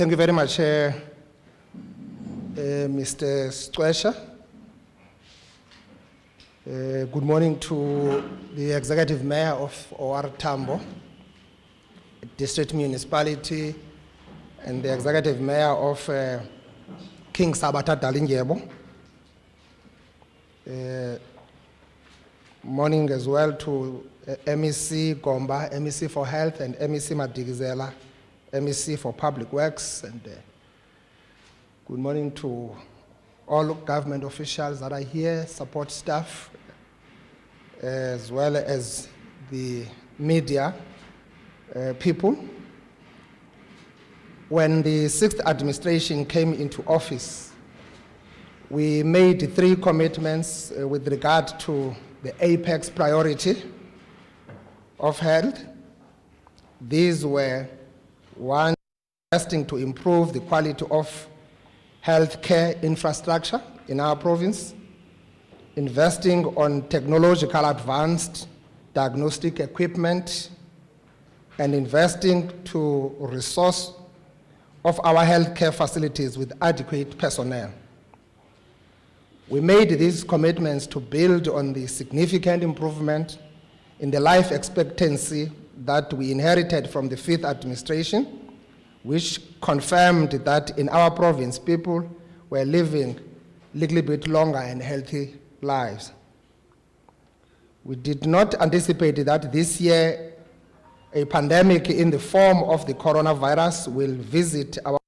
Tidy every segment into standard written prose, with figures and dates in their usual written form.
Thank you very much, Mr. Squesha. Good morning to the Executive Mayor of OR Tambo District Municipality and the Executive Mayor of King Sabata Dalindyebo. Morning as well to MEC Gomba, MEC for Health, and MEC Madigizela, MEC for Public Works, and good morning to all government officials that are here, support staff, as well as the media people. When the 6th administration came into office, we made 3 commitments with regard to the apex priority of health. These were: 1, investing to improve the quality of healthcare infrastructure in our province, investing on technological advanced diagnostic equipment, and investing to resource of our healthcare facilities with adequate personnel. We made these commitments to build on the significant improvement in the life expectancy that we inherited from the 5th administration, which confirmed that in our province, people were living a little bit longer and healthy lives. We did not anticipate that this year a pandemic in the form of the coronavirus will visit our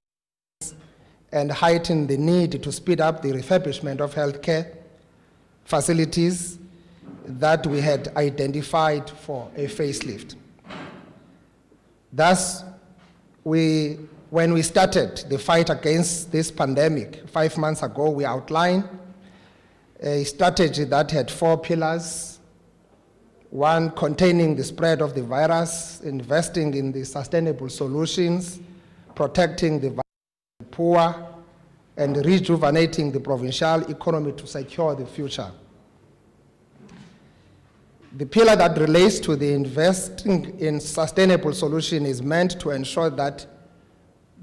and heighten the need to speed up the refurbishment of healthcare facilities that we had identified for a facelift. Thus, when we started the fight against this pandemic 5 months ago, we outlined a strategy that had 4 pillars. 1, containing the spread of the virus, investing in the sustainable solutions, protecting the poor, and rejuvenating the provincial economy to secure the future. The pillar that relates to the investing in sustainable solution is meant to ensure that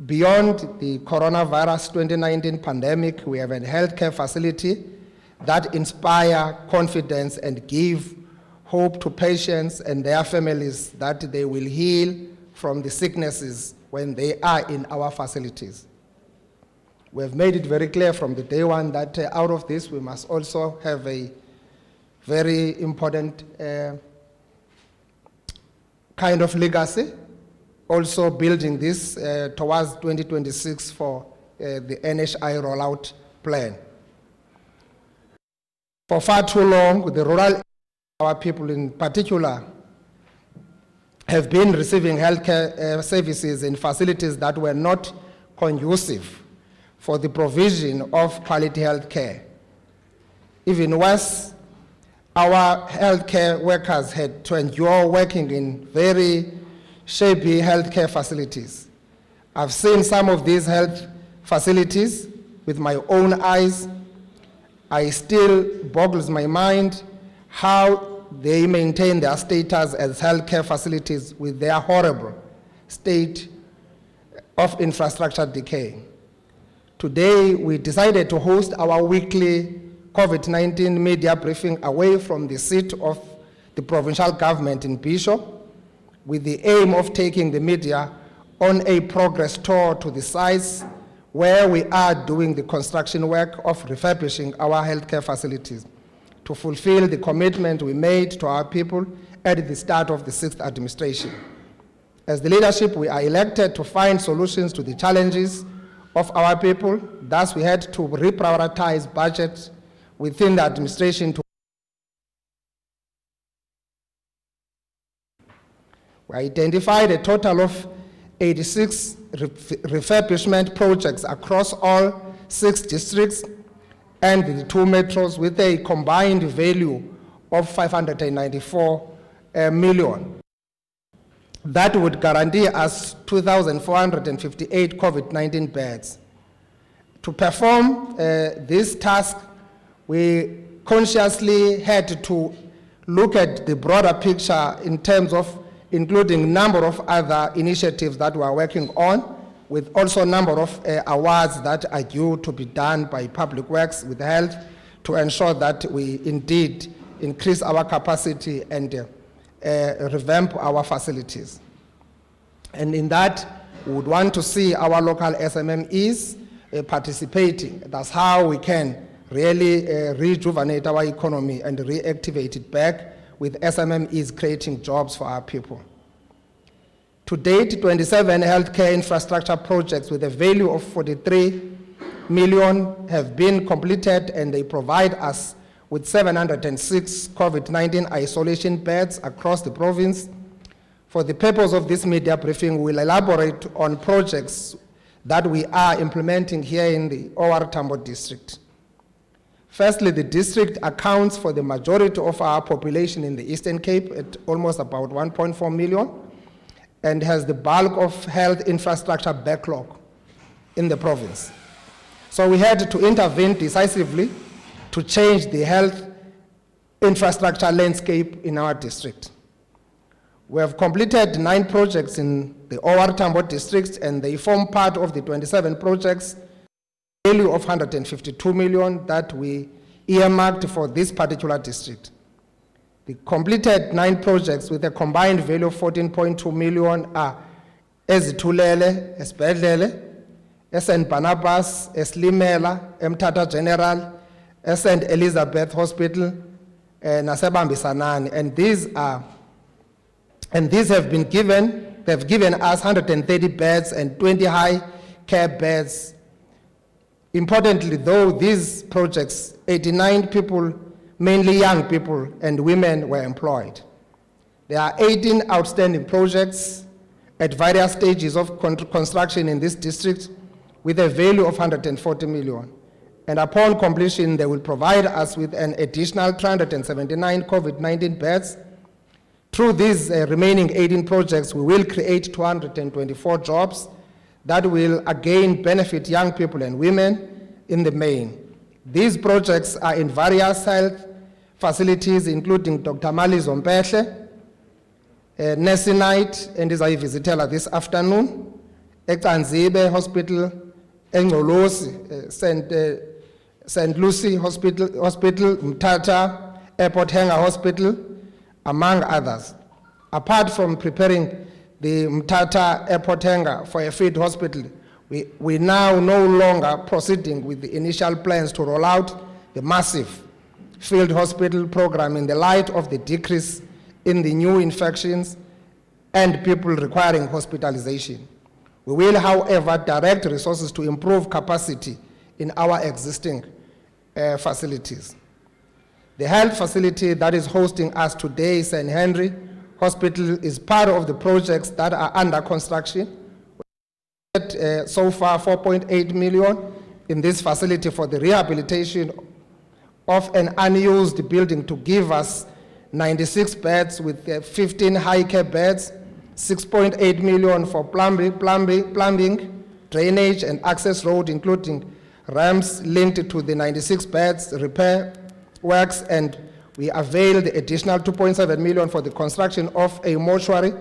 beyond the coronavirus 2019 pandemic, we have a healthcare facility that inspire confidence and give hope to patients and their families that they will heal from the sicknesses when they are in our facilities. We have made it very clear from the day one that out of this we must also have a very important kind of legacy, also building this towards 2026 for the NHI rollout plan. For far too long, the rural our people in particular have been receiving healthcare services in facilities that were not conducive for the provision of quality healthcare. Even worse, our healthcare workers had to endure working in very shabby healthcare facilities. I've seen some of these health facilities with my own eyes. I still boggles my mind how they maintain their status as healthcare facilities with their horrible state of infrastructure decay. Today, we decided to host our weekly COVID-19 media briefing away from the seat of the provincial government in Bishop, with the aim of taking the media on a progress tour to the sites where we are doing the construction work of refurbishing our healthcare facilities to fulfill the commitment we made to our people at the start of the 6th administration. As the leadership, we are elected to find solutions to the challenges of our people. Thus, we had to reprioritize budgets within the administration to we identified a total of 86 refurbishment projects across all 6 districts and the 2 metros with a combined value of 594 million. That would guarantee us 2,458 COVID-19 beds. To perform this task, we consciously had to look at the broader picture in terms of including a number of other initiatives that we are working on with also a number of awards that are due to be done by Public Works with health to ensure that we indeed increase our capacity and revamp our facilities. And in that, we would want to see our local SMMEs participating. That's how we can really rejuvenate our economy and reactivate it back with SMMEs creating jobs for our people. To date, 27 healthcare infrastructure projects with a value of 43 million have been completed, and they provide us with 706 COVID-19 isolation beds across the province. For the purpose of this media briefing, we'll elaborate on projects that we are implementing here in the OR Tambo district. Firstly, the district accounts for the majority of our population in the Eastern Cape at almost about 1.4 million and has the bulk of health infrastructure backlog in the province. So we had to intervene decisively to change the health infrastructure landscape in our district. We have completed 9 projects in the OR Tambo district, and they form part of the 27 projects, value of 152 million that we earmarked for this particular district. The completed 9 projects with a combined value of 14.2 million are Ezitulele, Esbedlele, St. Barnabas, Eslimela, Mtata General, St. Elizabeth Hospital, Nasebambisanani, and these have been given, they've given us 130 beds and 20 high care beds. Importantly, though, these projects, 89 people, mainly young people and women, were employed. There are 18 outstanding projects at various stages of construction in this district with a value of 140 million. And upon completion, they will provide us with an additional 379 COVID-19 beds. Through these remaining 18 projects, we will create 224 jobs that will again benefit young people and women in the main. These projects are in various health facilities, including Dr. Mali Zompehle, Nessie Night, and is I visited this afternoon, Etanzibe Hospital, Engolosi, St. Lucie Hospital, Mtata, Airport Hangar Hospital, among others. Apart from preparing the Mtata Airport Hangar for a field hospital, we now no longer proceeding with the initial plans to roll out the massive field hospital program in the light of the decrease in the new infections and people requiring hospitalization. We will, however, direct resources to improve capacity in our existing facilities. The health facility that is hosting us today, St. Henry Hospital, is part of the projects that are under construction. So far, 4.8 million in this facility for the rehabilitation of an unused building to give us 96 beds with 15 high care beds, 6.8 million for plumbing, drainage and access road, including ramps linked to the 96 beds, repair works, and we availed the additional 2.7 million for the construction of a mortuary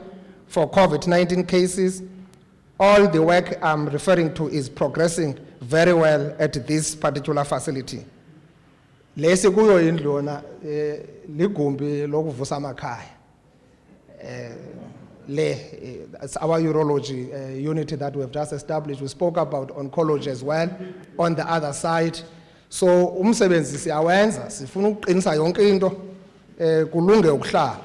for COVID-19 cases. All the work I'm referring to is progressing very well at this particular facility. Lesi kuyo indlona ligumbi lokuvusa amakhaya. It's our urology unit that we have just established. We spoke about oncology as well on the other side. So umsebenzi siyawenza, sifuna ukuqinisa yonke into kulunge ukuhlala.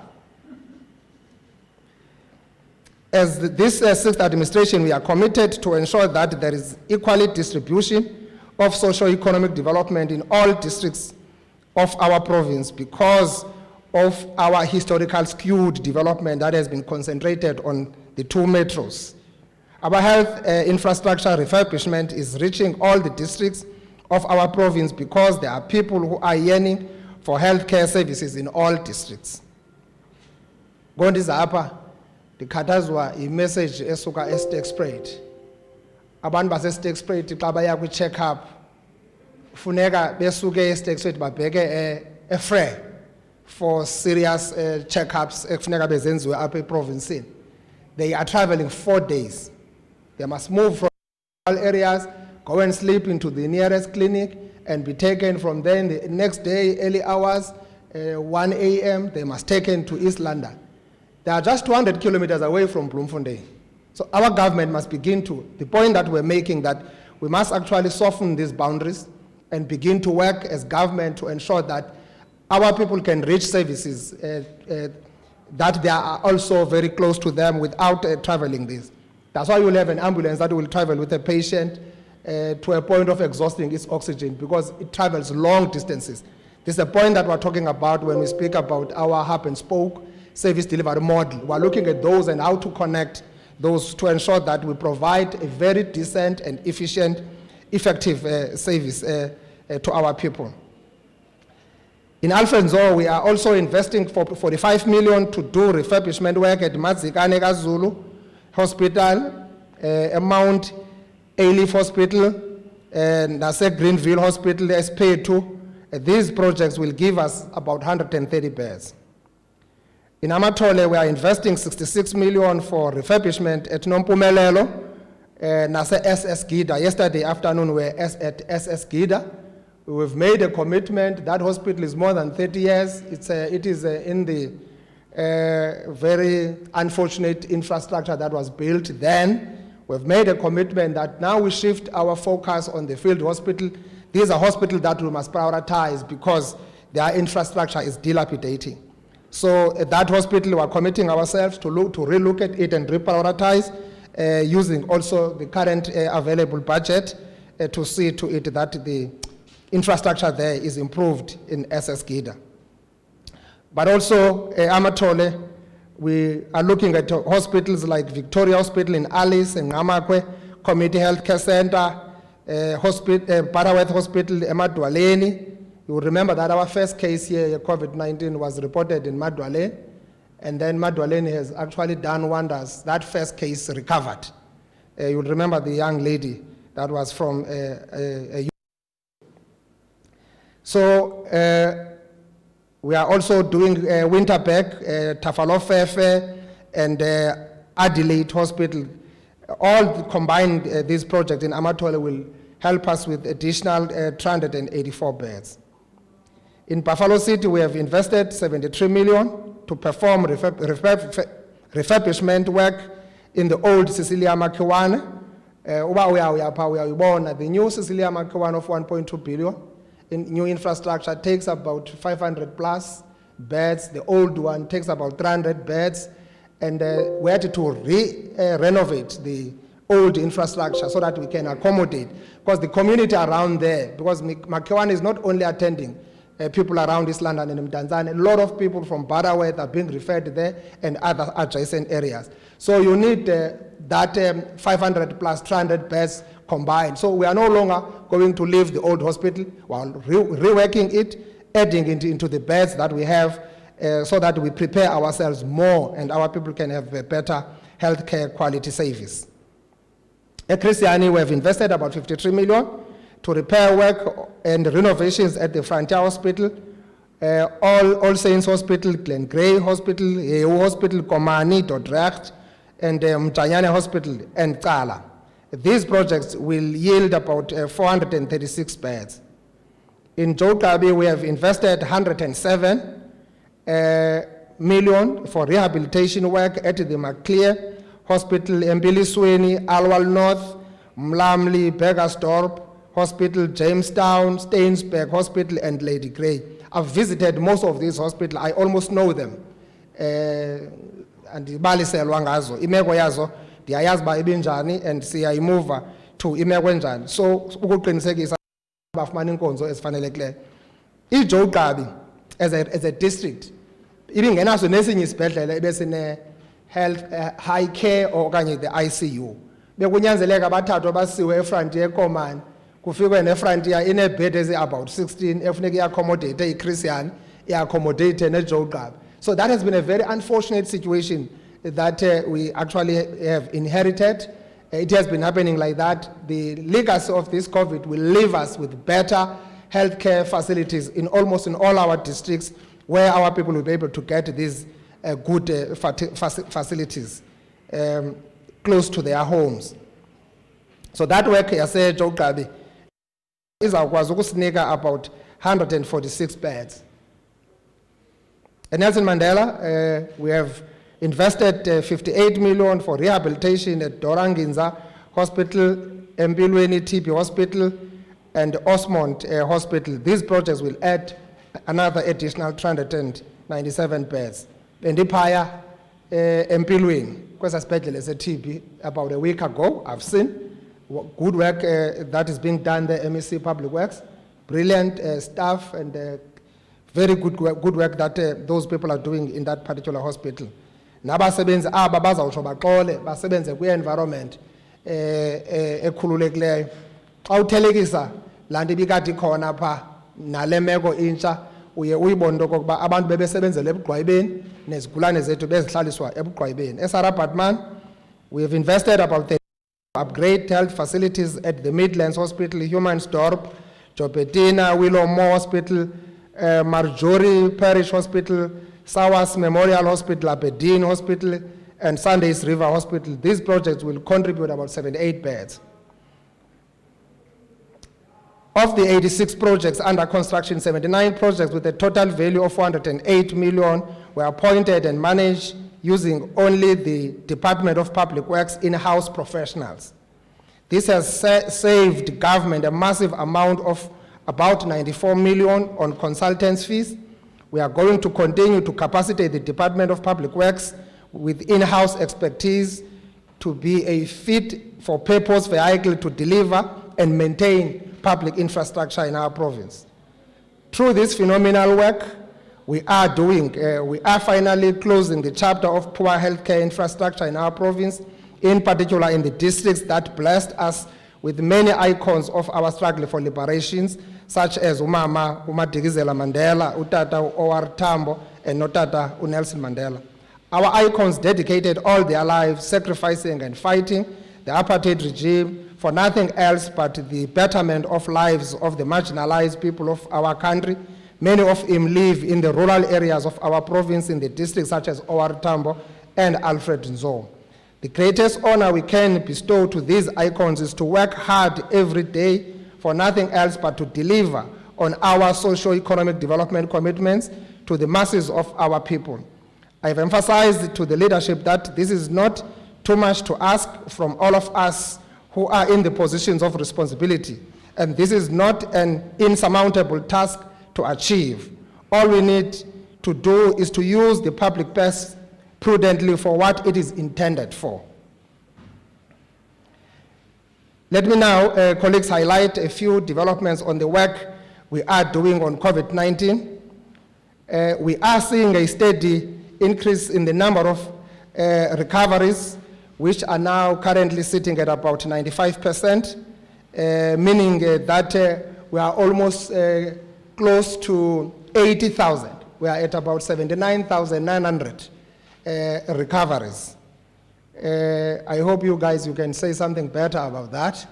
As this sixth administration, we are committed to ensure that there is equal distribution of socio-economic development in all districts of our province because of our historical skewed development that has been concentrated on the 2 metros. Our health infrastructure refurbishment is reaching all the districts of our province because there are people who are yearning for healthcare services in all districts. Gondizapa, ndikhathazwa i-message esuka e-Stakespruit. Abantu base-Stakespruit xa baya kwi-check up funeka besuke e-Stakespruit babheke e-Frere for serious checkups ekufuneka bezenziwe apha eprovinsini. They are traveling 4 days. They must move from areas, go and sleep into the nearest clinic and be taken from there in the next day, early hours, 1 a.m., they must taken to East London. They are just 200 kilometers away from Bloemfontein. So our government must begin to, the point that we're making, that we must actually soften these boundaries and begin to work as government to ensure that our people can reach services that they are also very close to them without traveling this. That's why you'll have an ambulance that will travel with a patient to a point of exhausting its oxygen, because it travels long distances. This is the point that we're talking about when we speak about our hub and spoke service delivery model. We're looking at those and how to connect those to ensure that we provide a very decent and efficient, effective service to our people. In Alfonso, we are also investing for 45 million to do refurbishment work at Mazikane Zulu Hospital, Mount Ailey Hospital, and Nase Greenville Hospital, SP2. These projects will give us about 130 beds. In Amatole, we are investing 66 million for refurbishment at Nompumelelo, Nase SS Gida. Yesterday afternoon, we were at SS Gida. We've made a commitment. That hospital is more than 30 years. It is in the very unfortunate infrastructure that was built then. We've made a commitment that now we shift our focus on the field hospital. These are hospitals that we must prioritize because their infrastructure is dilapidating. So at that hospital, we are committing ourselves to relook at it and reprioritize using also the current available budget to see to it that the infrastructure there is improved in SS Gida. But also, Amatole, we are looking at hospitals like Victoria Hospital in Alice and Ngamakwe, Community Healthcare Center, Paraworth Hospital, Madwaleni. You will remember that our first case here, COVID-19, was reported in Madwaleni, and then Madwaleni has actually done wonders. That first case recovered. You will remember the young lady that was from So we are also doing Winterberg, Tafalofefe, and Adelaide Hospital. All combined, these projects in Amatole will help us with additional 384 beds. In Buffalo City, we have invested 73 million to perform refurbishment work in the old Cecilia Makiwane. The new Cecilia Makiwane of 1.2 billion. In new infrastructure takes about 500 plus beds. The old one takes about 300 beds. And we had to renovate the old infrastructure so that we can accommodate. Because the community around there, because Makiwane is not only attending people around East London and Mdantsane, a lot of people from Baraworth are being referred there and other adjacent areas. So you need that 500 plus 300 beds combined. So we are no longer going to leave the old hospital while reworking it, adding it into the beds that we have so that we prepare ourselves more and our people can have a better healthcare quality service. At Christiani, we have invested about 53 million to repair work and renovations at the Frontier Hospital, All Saints Hospital, Glen Grey Hospital, EU Hospital, Komani, Dordrecht, and Mtanyane Hospital, and Kala. These projects will yield about 436 beds. In Jokabi, we have invested 107 million for rehabilitation work at the Maclear Hospital, Mbilisweni, Alwal North, Mlamli, Bergersdorp Hospital, Jamestown, Stainsburg Hospital, and Lady Grey. I've visited most of these hospitals. I almost know them. And ibaliselwa ngazo imeko yazo ndiyayazi ba ibinjani and siyayimova to imeko enjani. So ukuqinisekisa bafumana inkonzo ezifanelekileyo. iJokabi as a district ibingenaso nesinye isibhedlela ebesine health high care okanye the ICU. Bekunyanzeleka bathathwe basiwe eFrontier Command kufikwe neFrontier inebed ezi about 16 efuneka iaccommodate iChristian iaccommodate neJokabi. So that has been a very unfortunate situation that we actually have inherited. It has been happening like that. The legacy of this COVID will leave us with better healthcare facilities in almost in all our districts where our people will be able to get these good facilities close to their homes. So that work yaseJo Gqabi izawukwazi ukusinika about 146 beds. At Nelson Mandela, we have invested 58 million for rehabilitation at Doranginza Hospital, Mpilweni TB Hospital, and Osmond Hospital. These projects will add another additional 397 beds. And Ipaya Mpilweni, kwesa sibhedlele se-TB, about a week ago, I've seen good work that is being done there, MEC Public Works, brilliant staff and very good work that those people are doing in that particular hospital. Nabasebenzi aba bazawutsho baxole basebenze kwi-environment ekhululekileyo. Xa uthelekisa laa nto ibikade ikhona phaa nale meko intsha uye uyibone into okokuba abantu bebesebenzela ebugqwayibeni nezigulane zethu bezihlaliswa ebugqwayibeni. eSarabatman, we have invested about the upgrade health facilities at the Midlands Hospital, Humansdorp, Jopetina, Willow Moore Hospital, Marjorie Parish Hospital, Sawas Memorial Hospital, Aberdeen Hospital, and Sundays River Hospital. These projects will contribute about 78 beds. Of the 86 projects under construction, 79 projects with a total value of 408 million were appointed and managed using only the Department of Public Works in-house professionals. This has saved government a massive amount of about 94 million on consultants' fees. We are going to continue to capacitate the Department of Public Works with in-house expertise to be a fit-for-purpose vehicle to deliver and maintain public infrastructure in our province. Through this phenomenal work, we are finally closing the chapter of poor healthcare infrastructure in our province, in particular in the districts that blessed us with many icons of our struggle for liberations, such as Umama Umadikizela Mandela, Utata Owar Tambo, and Notata Nelson Mandela. Our icons dedicated all their lives sacrificing and fighting the apartheid regime for nothing else but the betterment of lives of the marginalized people of our country. Many of them live in the rural areas of our province in the districts such as Owar Tambo and Alfred Nzo. The greatest honor we can bestow to these icons is to work hard every day for nothing else but to deliver on our socio-economic development commitments to the masses of our people. I've emphasized to the leadership that this is not too much to ask from all of us who are in the positions of responsibility, and this is not an insurmountable task to achieve. All we need to do is to use the public purse prudently for what it is intended for. Let me now, colleagues, highlight a few developments on the work we are doing on COVID-19. We are seeing a steady increase in the number of recoveries, which are now currently sitting at about 95%, meaning that we are almost close to 80,000. We are at about 79,900 recoveries. I hope you guys, you can say something better about that.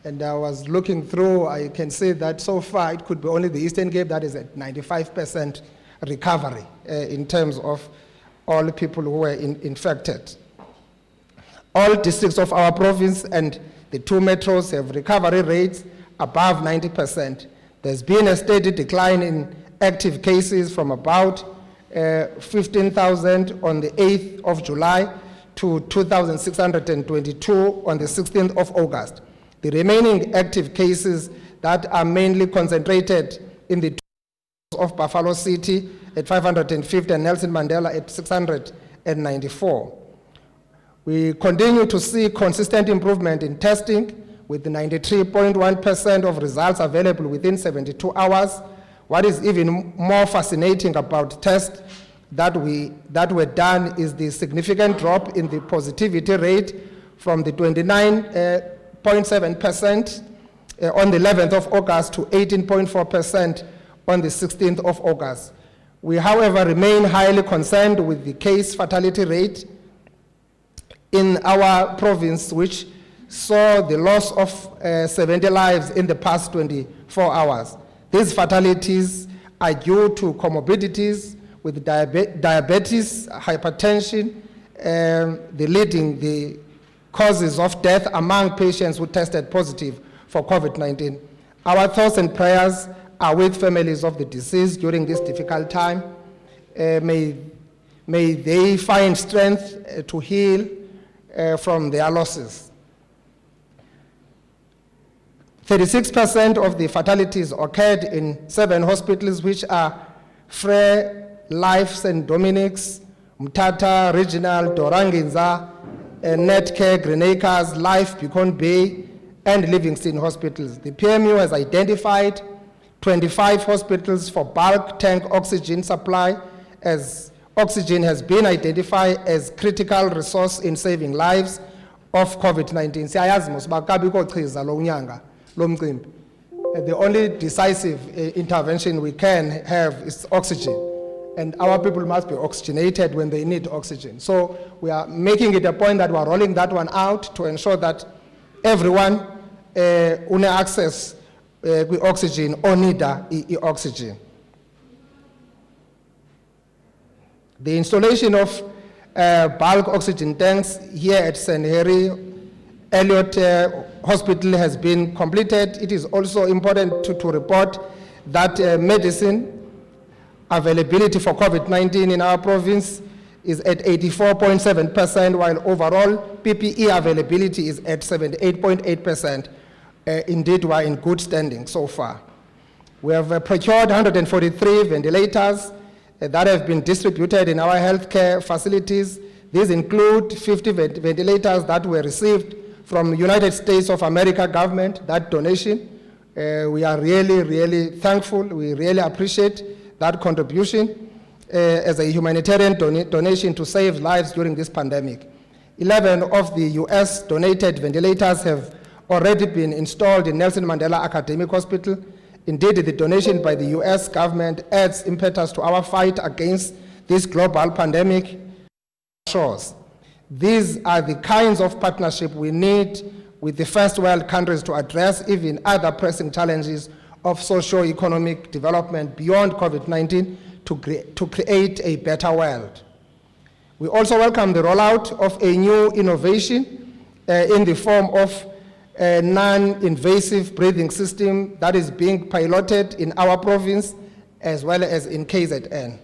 And I was looking through, I can say that so far it could be only the Eastern Cape that is at 95% recovery in terms of all the people who were infected. All districts of our province and the 2 metros have recovery rates above 90%. There's been a steady decline in active cases from about 15,000 on the 8th of July to 2,622 on the 16th of August. The remaining active cases that are mainly concentrated in the of Buffalo City at 550 and Nelson Mandela at 694. We continue to see consistent improvement in testing with 93.1% of results available within 72 hours. What is even more fascinating about tests that were done is the significant drop in the positivity rate from the 29.7% on the 11th of August to 18.4% on the 16th of August. We, however, remain highly concerned with the case fatality rate in our province, which saw the loss of 70 lives in the past 24 hours. These fatalities are due to comorbidities with diabetes, hypertension, the causes of death among patients who tested positive for COVID-19. Our thoughts and prayers are with families of the deceased during this difficult time. May they find strength to heal from their losses. 36% of the fatalities occurred in 7 hospitals, which are Frere, Life St. Dominic's, Mthatha Regional, Doranginza, Netcare, Green Acres, Life, Beacon Bay, and Livingston hospitals. The PMU has identified 25 hospitals for bulk tank oxygen supply, as oxygen has been identified as critical resource in saving lives of COVID-19. Siyayazi mos uba kabikho chiza lo nyanga lo mcimbi. The only decisive intervention we can have is oxygen, and our people must be oxygenated when they need oxygen. So we are making it a point that we are rolling that one out to ensure that everyone une access with oxygen or need oxygen. The installation of bulk oxygen tanks here at St. Harry Elliot Hospital has been completed. It is also important to report that medicine availability for COVID-19 in our province is at 84.7%, while overall PPE availability is at 78.8%. Indeed, we are in good standing so far. We have procured 143 ventilators that have been distributed in our healthcare facilities. These include 50 ventilators that were received from United States of America government, that donation. We are really, really thankful. We really appreciate that contribution as a humanitarian donation to save lives during this pandemic. 11 of the US donated ventilators have already been installed in Nelson Mandela Academic Hospital. Indeed, the donation by the US government adds impetus to our fight against this global pandemic. These are the kinds of partnership we need with the first world countries to address even other pressing challenges of socio-economic development beyond COVID-19 to create a better world. We also welcome the rollout of a new innovation in the form of a non-invasive breathing system that is being piloted in our province as well as in KZN.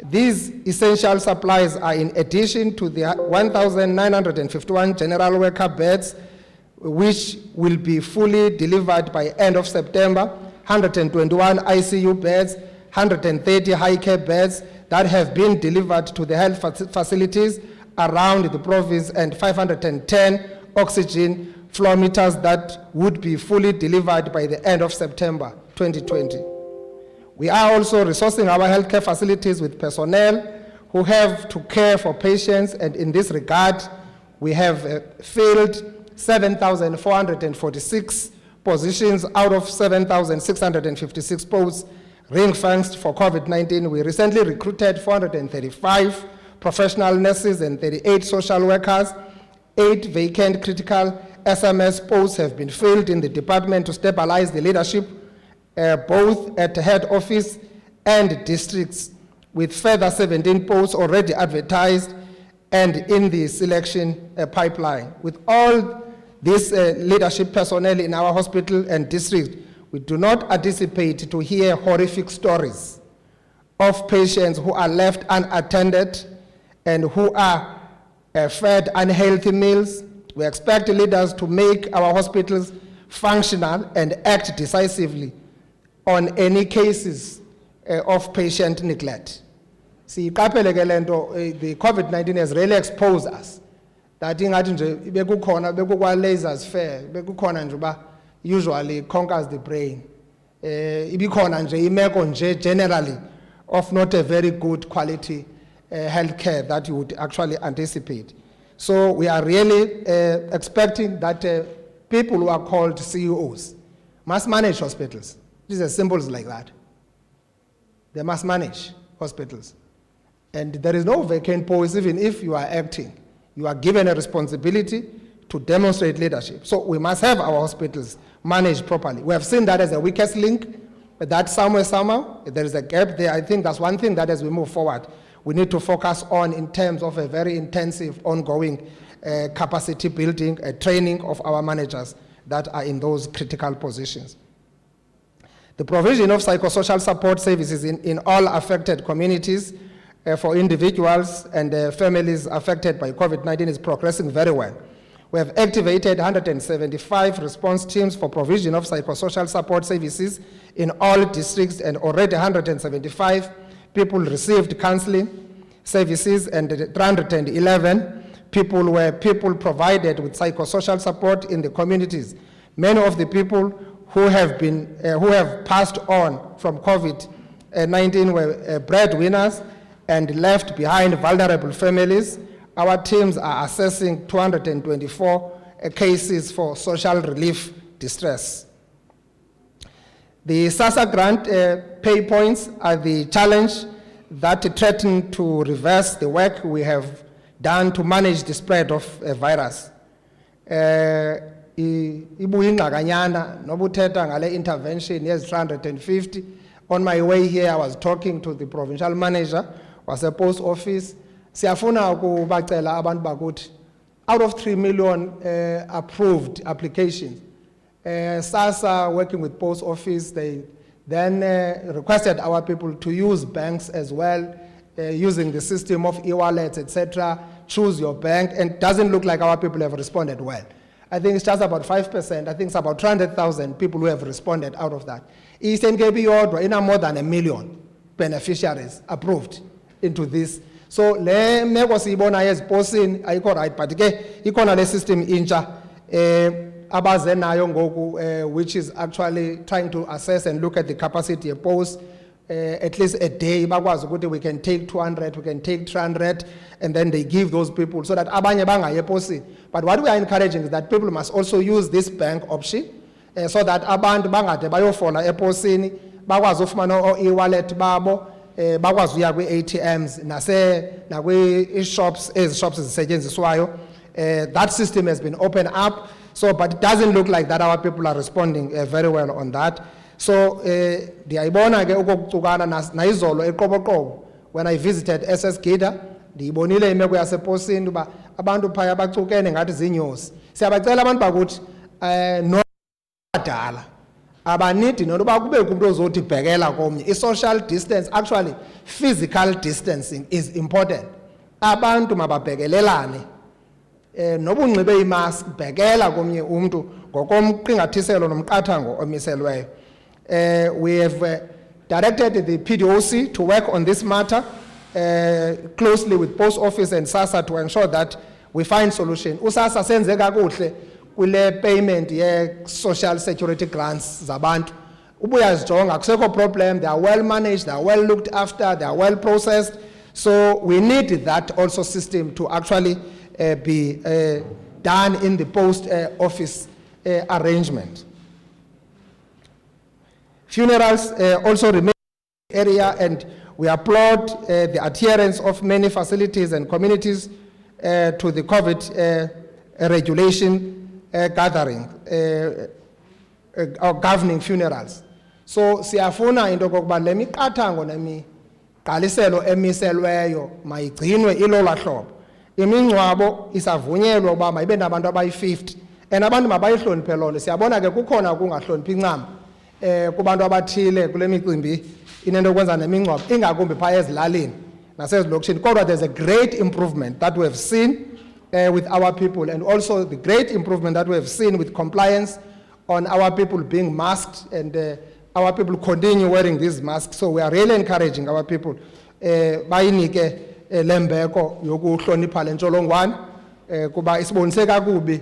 These essential supplies are in addition to the 1,951 general worker beds, which will be fully delivered by end of September, 121 ICU beds, 130 high care beds that have been delivered to the health facilities around the province, and 510 oxygen flow meters that would be fully delivered by the end of September 2020. We are also resourcing our healthcare facilities with personnel who have to care for patients, and in this regard, we have filled 7,446 positions out of 7,656 posts ring-fenced for COVID-19. We recently recruited 435 professional nurses and 38 social workers. 8 vacant critical SMS posts have been filled in the department to stabilize the leadership, both at the head office and districts, with further 17 posts already advertised and in the selection pipeline. With all this leadership personnel in our hospital and district, we do not anticipate to hear horrific stories of patients who are left unattended and who are fed unhealthy meals. We expect leaders to make our hospitals functional and act decisively on any cases of patient neglect. See, the COVID-19 has really exposed us. That lasers fair, usually conquers the brain. Generally of not a very good quality healthcare that you would actually anticipate. So we are really expecting that people who are called CEOs must manage hospitals. These are symbols like that. They must manage hospitals. And there is no vacant post even if you are acting. You are given a responsibility to demonstrate leadership. So we must have our hospitals managed properly. We have seen that as a weakest link, but that somehow, there is a gap there. I think that's one thing that as we move forward, we need to focus on in terms of a very intensive, ongoing capacity building, training of our managers that are in those critical positions. The provision of psychosocial support services in all affected communities for individuals and families affected by COVID-19 is progressing very well. We have activated 175 response teams for provision of psychosocial support services in all districts, and already 175 people received counseling services, and 311 people were provided with psychosocial support in the communities. Many of the people who have passed on from COVID-19 were breadwinners and left behind vulnerable families. Our teams are assessing 224 cases for social relief distress. The SASSA grant pay points are the challenge that threaten to reverse the work we have done to manage the spread of a virus. Ibuye ingxakanyana noba uthetha ngale intervention yes 350. On my way here I was talking to the provincial manager was a post office. Siyafuna ukubacela abantu bakuthi out of 3 million approved applications, SASSA working with post office, they then requested our people to use banks as well, using the system of e-wallets, etc. Choose your bank, and it doesn't look like our people have responded well. I think it's just about 5%. I think it's about 200,000 people who have responded out of that. Eastern Cape Yodwa, in more than 1 million beneficiaries approved into this. So le meko siyibona eziposini ayikho right, but ke ikhona le system intsha abaze nayo ngoku, which is actually trying to assess and look at the capacity of posts at least a day. Bakwazi ukuthi we can take 200, we can take 300, and then they give those people so that abanye bangaye eposini. But what we are encouraging is that people must also use this bank option so that abantu bangade bayofola eposini, bakwazi ufumana e-wallet babo, bakwazi uya kwi-ATMs nakwi-shops ezisetyenziswayo. That system has been opened up, so but it doesn't look like that our people are responding very well on that. So ndiyayibona ke ukucukana nayizolo eqoboqobo when I visited SS Gida, ndiyibonile imeko yaseposini uba abantu phaya bacukene ngathi zinyosi. Siyabacela abantu bakuthi no badala abanidi noba kube umuntu ozothi bhekela komnye. I-social distance, actually physical distancing is important. Abantu mababhekelelane, noba unxibe imask bhekela komnye umuntu ngokomqingathiselo nomqathango omiselweyo. We have directed the PDOC to work on this matter closely with Post Office and SASSA to ensure that we find solution. USASSA senze kakuhle kule payment ye-social security grants zabantu. Ubuyazijonga akusekho problem, they are well managed, they are well looked after, they are well processed. So we need that also system to actually be done in the post office arrangement. Funerals also remain an area, and we applaud the adherence of many facilities and communities to the COVID regulation gathering or governing funerals. So siyafuna into kokuba le miqathango nemiqaliselo emiselweyo mayigcinwe ilola hlobo. Imingcwabo isavunyelwa ukuba mayibe nabantu abayi-50, and abantu mabayihloniphe loo nto. Siyabona ke kukhona ukungahloniphi incama kubantu abathile kule micimbi inento yokwenza nemingcwabo ingakumbi phaya ezilalini nasezilokishini. Kodwa there's a great improvement that we have seen with our people, and also the great improvement that we have seen with compliance on our people being masked, and our people continue wearing these masks. So we are really encouraging our people bayinike lembeko yokuhlonipha le ntsholongwane kuba isibonise kakubi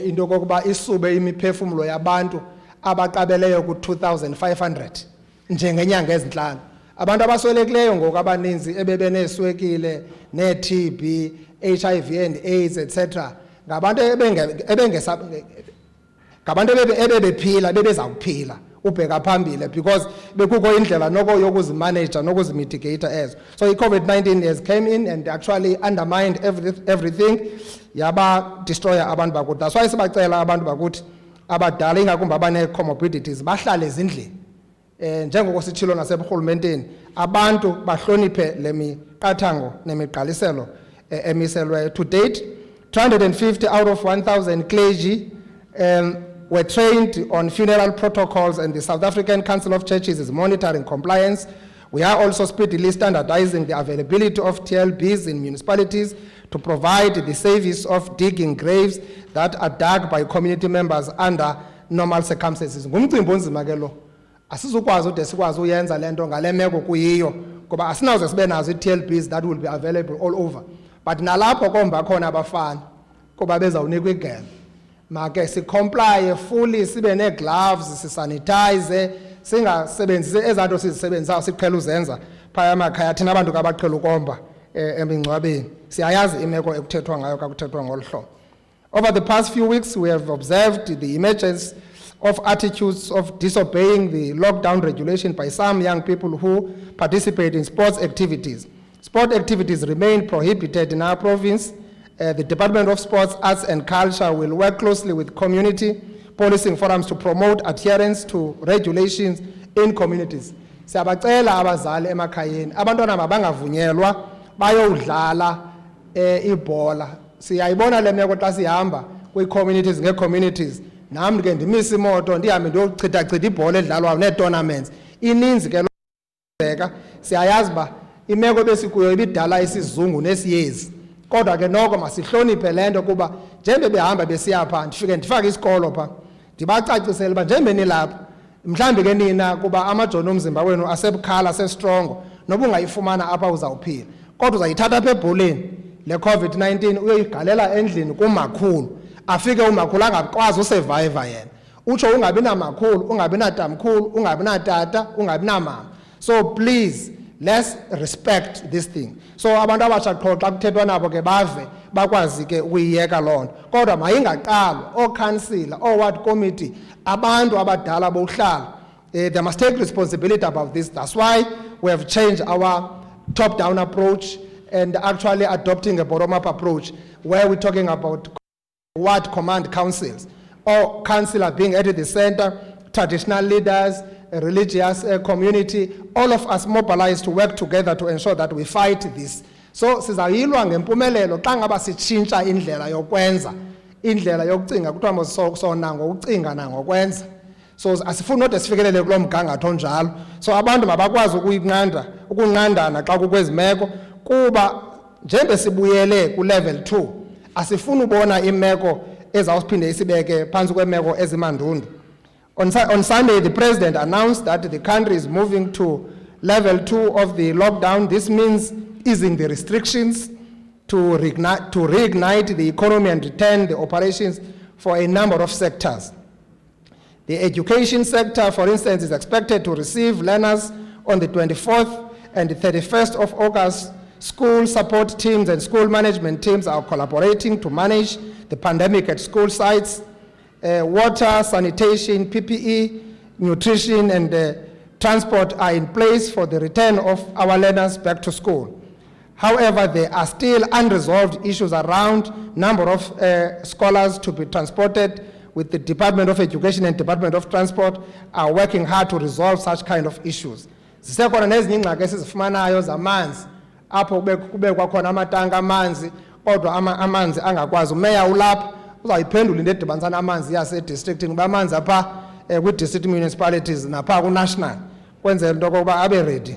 into kokuba isube imiphefumulo yabantu abaqabeleyo ku-2,500 njengenyanga ezinhlanu. Abantu abaswelekileyo ngoku abaninzi ebebeneswekile ne-TB, HIV and AIDS, etc. ngabantu ebebephila bebezawuphila ubheka phambili, because bekukho indlela noko yokuzimanage nokuzimitigate ezo. So i-COVID-19 has came in and actually undermined everything, yaba destroyer abantu bakuthi. That's why sibacela abantu bakuthi abadala ingakumbi abane-comorbidities bahlale ezindlini. Njengoko sitshilo naseburhulumenteni abantu bahloniphe le miqathango nemiqaliselo emiselweyo. To date, 250 out of 1,000 clergy were trained on funeral protocols, and the South African Council of Churches is monitoring compliance. We are also speedily standardizing the availability of TLBs in municipalities to provide the service of digging graves that are dug by community members under normal circumstances. Ngumcimbi onzima ke lo. Asizukwazi ude sikwazi uyenza lento ngale meko kuyiyo ngoba asinawuze sibe nazo i-TLBs that will be available all over. But nalapho komba khona abafana kuba bezawunikwa igebe. Make si comply fully, sibe ne gloves, si sanitize, singasebenzisi ezanto sizisebenzayo siqhela uzenza phaya emakhaya thina abantu kabaqhela ukomba emingcwabeni. Siyayazi imeko ekuthethwa ngayo kakuthethwa ngolu hlobo. Over the past few weeks, we have observed the emergence of attitudes of disobeying the lockdown regulation by some young people who participate in sports activities. Sport activities remain prohibited in our province. The Department of Sports, Arts and Culture will work closely with community policing forums to promote adherence to regulations in communities. Siyabacela abazali emakhayeni abantwana mabangavunyelwa bayodlala ibhola. Siyayibona le meko xa sihamba kwi-communities nge-communities. Nami ke ndimisa imoto ndihambe ndiyochitha ibhola edlalwayo nee-tournaments. Ininzi ke lo siyayazi ba imeko besikuyo ibidala isizungu nesiyezi. Kodwa ke noko masihloniphe lento kuba njengoba behamba besiya pha ndifike ndifake isikolo pha ndibacacisele ba njengoba nilapha mhlambi ke nina kuba amajoni omzimba wenu asebukhala asestrong noba ungayifumana apha uzawuphila kodwa uzayithatha apha ebholeni le COVID-19 uyoyigalela endlini kumakhulu afike umakhulu angakwazi usurvive yena utsho ungabi namakhulu ungabi natamkhulu ungabi natata ungabi namama. So please, let's respect this thing. So abantu abasha qho xa kuthethwa nabo ke bave bakwazi ke ukuyiyeka loo nto kodwa mayingaqalwa ookansila ooward committee abantu abadala bohlala they must take responsibility about this. That's why we have changed our top-down approach and actually adopting a bottom-up approach where we're talking about ward command councils or councillor being at the center, traditional leaders, a religious community, all of us mobilized to work together to ensure that we fight this. So sizayilwa ngempumelelo xa ngaba sitshintsha indlela yokwenza indlela yokucinga kuthiwa mosona ngokucinga nangokwenza. So asifuni node sifikelele kulo mgangatho onjalo. So abantu mabakwazi ukunqandana xa kukwezimeko kuba njengoba sibuyele ku level 2 asifuni ubona imeko ezawusiphinde isibeke phansi kwemeko ezimandundu. On Sunday, the president announced that the country is moving to level 2 of the lockdown. This means easing the restrictions to reignite the economy and return the operations for a number of sectors. The education sector, for instance, is expected to receive learners on the 24th and the 31st of August. School support teams and school management teams are collaborating to manage the pandemic at school sites. Water, sanitation, PPE, nutrition, and transport are in place for the return of our learners back to school. However, there are still unresolved issues around number of scholars to be transported, with the Department of Education and Department of Transport are working hard to resolve such kind of issues. Zisekhona nezinye ingxaki esizifumanayo zamanzi apho kubekwa khona amatanga amanzi kodwa amanzi angakwazi umeya ulapha uzayiphendula into edibanisana amanzi yase-district ngoba amanzi apha kwi-district municipalities napha ku-national kwenzela into yokokuba abe ready.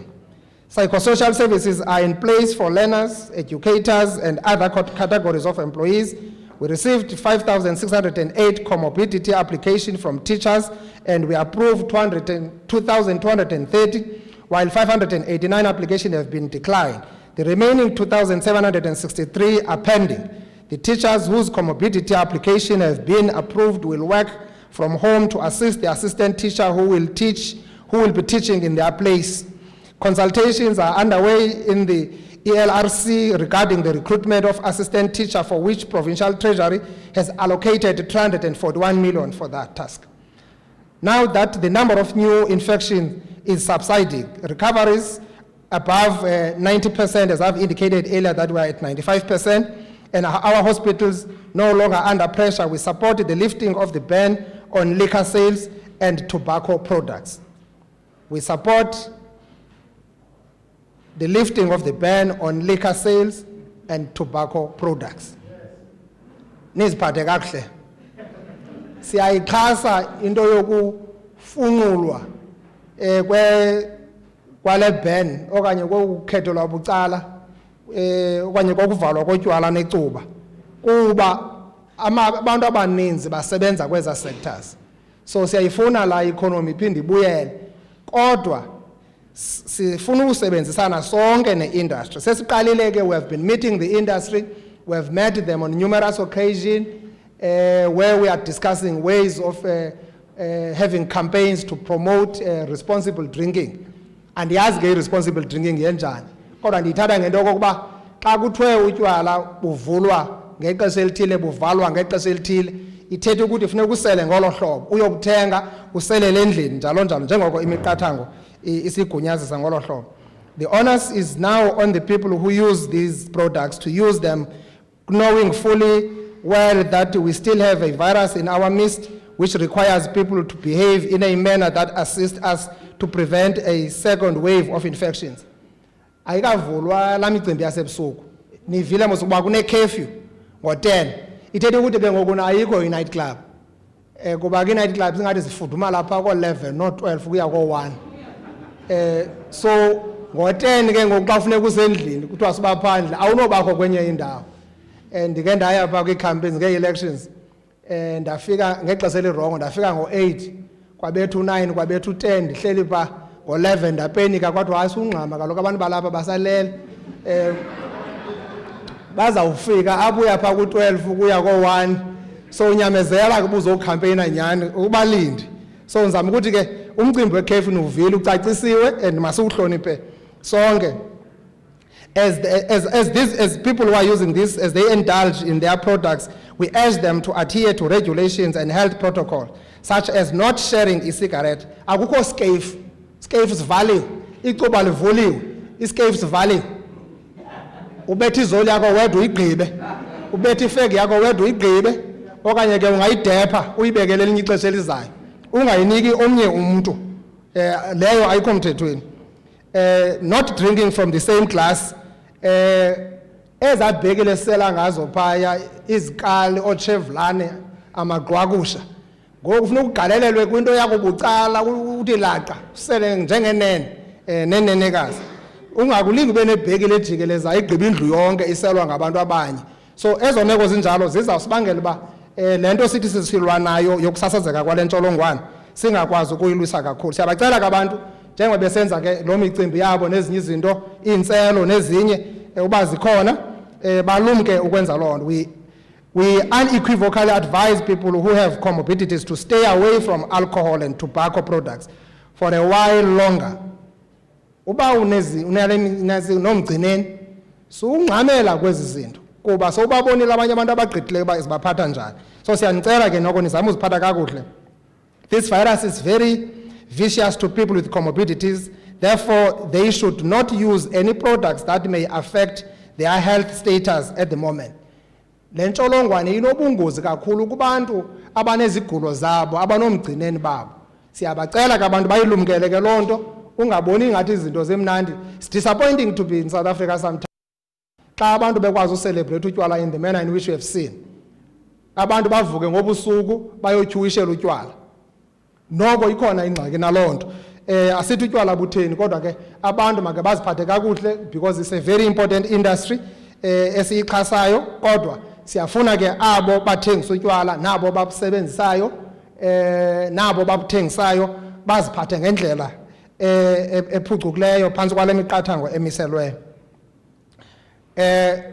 Psychosocial services are in place for learners, educators, and other categories of employees. We received 5,608 comorbidity applications from teachers, and we approved 2,230, while 589 applications have been declined. The remaining 2,763 are pending. The teachers whose comorbidity application has been approved will work from home to assist the assistant teacher who will be teaching in their place. Consultations are underway in the ELRC regarding the recruitment of assistant teacher, for which Provincial Treasury has allocated 241 million for that task. Now that the number of new infections is subsiding, recoveries above 90%, as I've indicated earlier that we are at 95%, and our hospitals no longer under pressure, we support the lifting of the ban on liquor sales and tobacco products. We support the lifting of the ban on liquor sales and tobacco products. niziphathe kakuhle. Siyayixhasa into yokufunqulwa kwale ban okanye kokukhetho lwabucala okanye kokuvalwa kotywala necuba kuba abantu abaninzi basebenza kweza sectors. So siyayifuna la economy iphinde ibuyele kodwa sifuna ukusebenzisana sonke ne-industry. Sesiqalile ke, we have been meeting the industry, we have met them on numerous occasions where we are discussing ways of having campaigns to promote responsible drinking. And yazi ke responsible drinking yenjani. Kodwa ndithatha ngento okokuba xa kuthiwe utywala buvulwa ngexesha elithile buvalwa ngexesha elithile, ithethe ukuthi funeka usele ngolo hlobo, uyokuthenga uselele endlini njalo njalo njengoko imiqathango isigunyazisa ngolo hlobo. The onus is now on the people who use these products to use them, knowing fully well that we still have a virus in our midst which requires people to behave in a manner that assists us to prevent a second wave of infections. Ayikavulwa la micimbi yasebusuku, nivile mosukuba kune curfew ngo-10, ithethe ukuthi ke ngoku ayikho i-night club. Kuba ke i-night club singathi zifuduma lapha ko-11 no 12 kuya ko-1. So ngo-10 ke ngoku xa kufuneka usendlini kuthiwa siba phandle awunobakho kwenye indawo. Ndike ndaya pha kwii-campaigns ngee-elections, ndafika ngexesha elirongo, ndafika ngo-8 kwabethu 9 kwabethu 10, ndihleli pha ngo-11 ndapenika kwathiwa hayi sungxama kaloku abantu balapha basalele. Bazawufika abuya pha ku-12 kuya ko-1, so unyamezela ke uzokhampeyina nyhani ubalindi. So ndizama ukuthi ke umcimbi wekhefu uvile ucacisiwe and masiwuhloniphe sonke. As people who are using this, as they indulge in their products, we urge them to adhere to regulations and health protocols, such as not sharing e-cigarette. Akukho scafe, scafe sivaliwe, icuba livuliwe, iscafe sivaliwe. Ubethe izoli yakho wedwa uyigqibe, ubethe ifegi yakho wedwa uyigqibe, okanye ke ungayidepha uyibekele elinye ixesha elizayo, ungayiniki omnye umuntu. Leyo ayikho mthethweni. Not drinking from the same glass. Ezabhekile sela ngazo phaya izikali ochevlane amagqwakusha. Ngoku kufuneka ugalelelwe kwinto yakho bucala uthi laqa usele njengenene nenenekazi. Ungakulingi ube nebhekile ejikeleza igqiba indlu yonke iselwa ngabantu abanye. So ezo meko zinjalo zizawusibangela uba lento sithi sisilwa nayo yokusasazeka kwale ntsholongwane singakwazi ukuyilwisa kakhulu. Siyabacela ke abantu njengoba besenza ke lo micimbi yabo nezinye izinto intselo nezinye uba zikhona balumke ukwenza loo nto. We unequivocally advise people who have comorbidities to stay away from alcohol and tobacco products for a while longer. Uba nomgcineni sungxamela kwezi zinto kuba sowubabonile abanye abantu abagqithileyo uba izibaphatha njani. So siyanicela ke noko nizame uziphatha kakuhle. This virus is very vicious to people with comorbidities. Therefore, they should not use any products that may affect their health status at the moment. Le ntsholongwane inobungozi kakhulu kubantu abanezigulo zabo, abanomgcineni babo. Siyabacela ke abantu bayilumkele ke loo nto, ungaboni ngathi izinto zemnandi. It's disappointing to be in South Africa sometimes. Xa abantu bekwazi ucelebrate utywala in the manner in which we have seen. Abantu bavuke ngobusuku bayotyuwishela utywala. Noko ikhona ingxaki naloo nto. Asithi utywala butheni kodwa ke abantu make baziphathe kakuhle because it's a very important industry esiyixhasayo, kodwa siyafuna ke abo bathengisa utywala nabo babusebenzisayo nabo babuthengisayo baziphathe ngendlela ephucukileyo phantsi kwale miqathango emiselweyo.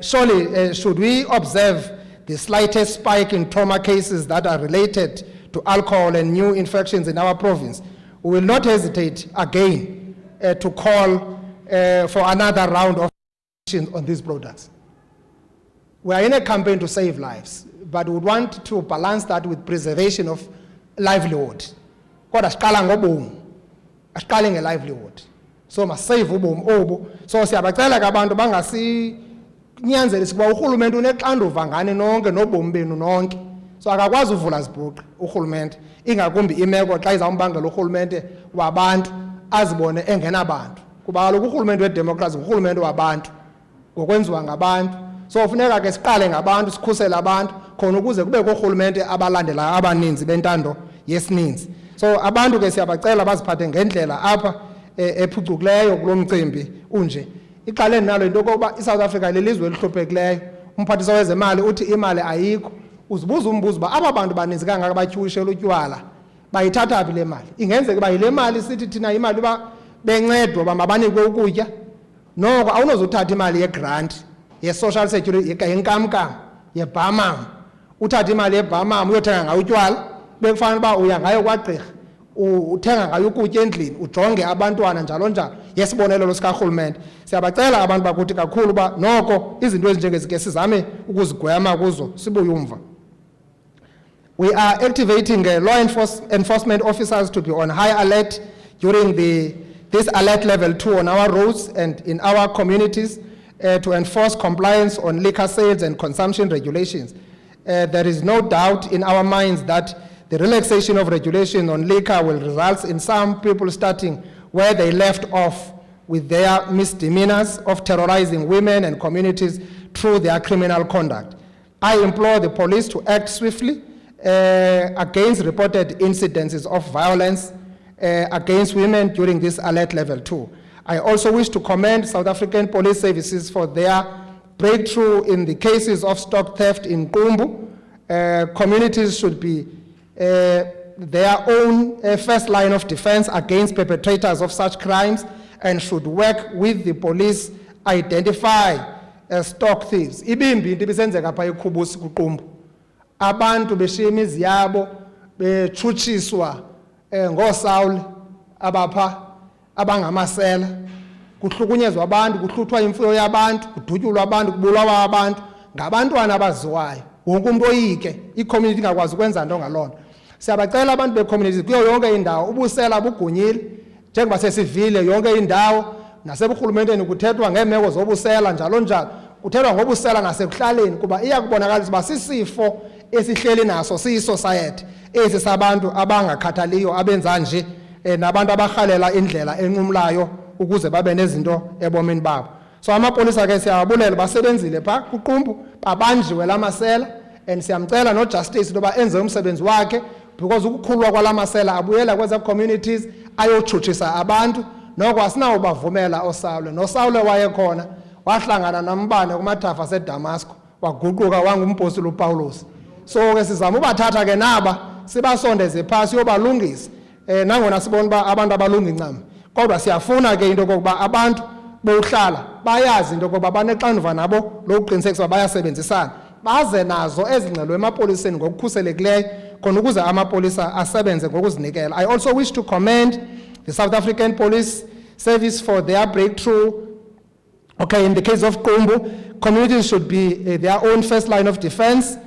Surely should we observe the slightest spike in trauma cases that are related to alcohol and new infections in our province, we will not hesitate again to call for another round of on these products. We are in a campaign to save lives, but we want to balance that with preservation of livelihood. Kodwa siqala ngobomi, asiqale nge-livelihood. So masave ubomi obu. So siyabacela ke abantu bangasinyanzelisi kuba urhulumente unexanduva ngani nonke nobomi benu nonke. So akakwazi uvula zibhuqe urhulumente, ingakumbi imeko xa izawumbangela urhulumente wabantu azibone engenabantu. Kuba kaloku urhulumente wedemokhrasi ngurhulumente wabantu ngokwenziwa ngabantu. So funeka ke siqale ngabantu sikhusele abantu khona ukuze kube kohulumente abalandelayo abaninzi bentando yesininzi. So abantu ke siyabacela baziphathe ngendlela apha ephucukileyo kulomcimbi unje. Iqale nalo into kokuba iSouth Africa lelizwe elihluphekileyo. Umphathiswa wezemali uthi imali ayikho. Uzibuza umbuzo ba aba bantu baninzi kangaka batyushela utywala bayithatha phi le mali? Ingenzeka ba ile mali sithi thina imali ba bencedwa ba mabanikwe ukutya. Noko awunozothatha imali yegrant ye-social security yenkamnkam yebhamam uthatha imali yebhamam uyothenga ngayo utywala bekufanele uba uya ngayo kwagqirha uthenga ngayo ukutya endlini ujonge abantwana njalo njalo yesibonelelo sikarhulumente. Siyabacela abantu bakuthi kakhulu uba noko izinto ezinjengezike sizame ukuzigwema kuzo sibuye umva. We are activating law enforcement officers to be on high alert during this alert level 2 on our roads and in our communities to enforce compliance on liquor sales and consumption regulations. There is no doubt in our minds that the relaxation of regulation on liquor will result in some people starting where they left off with their misdemeanors of terrorizing women and communities through their criminal conduct. I implore the police to act swiftly against reported incidences of violence against women during this alert level 2. I also wish to commend South African police services for their breakthrough in the cases of stock theft in Qumbu. Communities should be their own first line of defense against perpetrators of such crimes and should work with the police identify stock thieves. Ibimbi into bisenzeka pha eKhubusi kuQumbu. Abantu beshiya imizi yabo bechuchiswa ngosawule abapha abangamasela kuhlukunyezwa abantu kuhluthwa imfuyo yabantu kudutyulwa abantu kubulawa abantu ngabantwana abaziwayo wonke umuntu oyike icommunity ingakwazi ukwenza into ngalona. Siyabacela abantu becommunity kuyo yonke indawo ubusela bugunyile njengoba sesivile yonke indawo naseburhulumenteni kuthethwa ngeemeko zobusela njalo njalo kuthethwa ngobusela nasekuhlaleni kuba iyakubonakalisa uba sisifo esihleli naso siyi-society esi sabantu abangakhathaliyo abenza nje nabantu abarhalela indlela enqumlayo ukuze babe nezinto ebomini babo. So amapolisa ke siyawabulela basebenzile pha kuQumbu babanjiwe lamasela and siyamcela no justice loba enze umsebenzi wakhe because ukukhulwa kwalamasela abuyela kweze communities ayochutshisa abantu noko asinawubavumela osawule nosawule wayekhona wahlangana nambane kumathafa seDamasco waguquka wangumpostoli uPawulos. So ke sizama ubathatha ke naba sibasondeze phasi yobalungisa nangona sibona ba abantu abalunga incam kodwa siyafuna ke into kokuba abantu bohlala bayazi into kokuba banexanduva nabo lokuqinisekisa bayasebenzisana baze nazo ezingcelwe emapoliseni ngokukhuselekileyo khona ukuze amapolisa asebenze ngokuzinikela. I also wish to commend the South African Police Service for their breakthrough. Okay, in the case of Qumbu, communities should be their own first line of defense.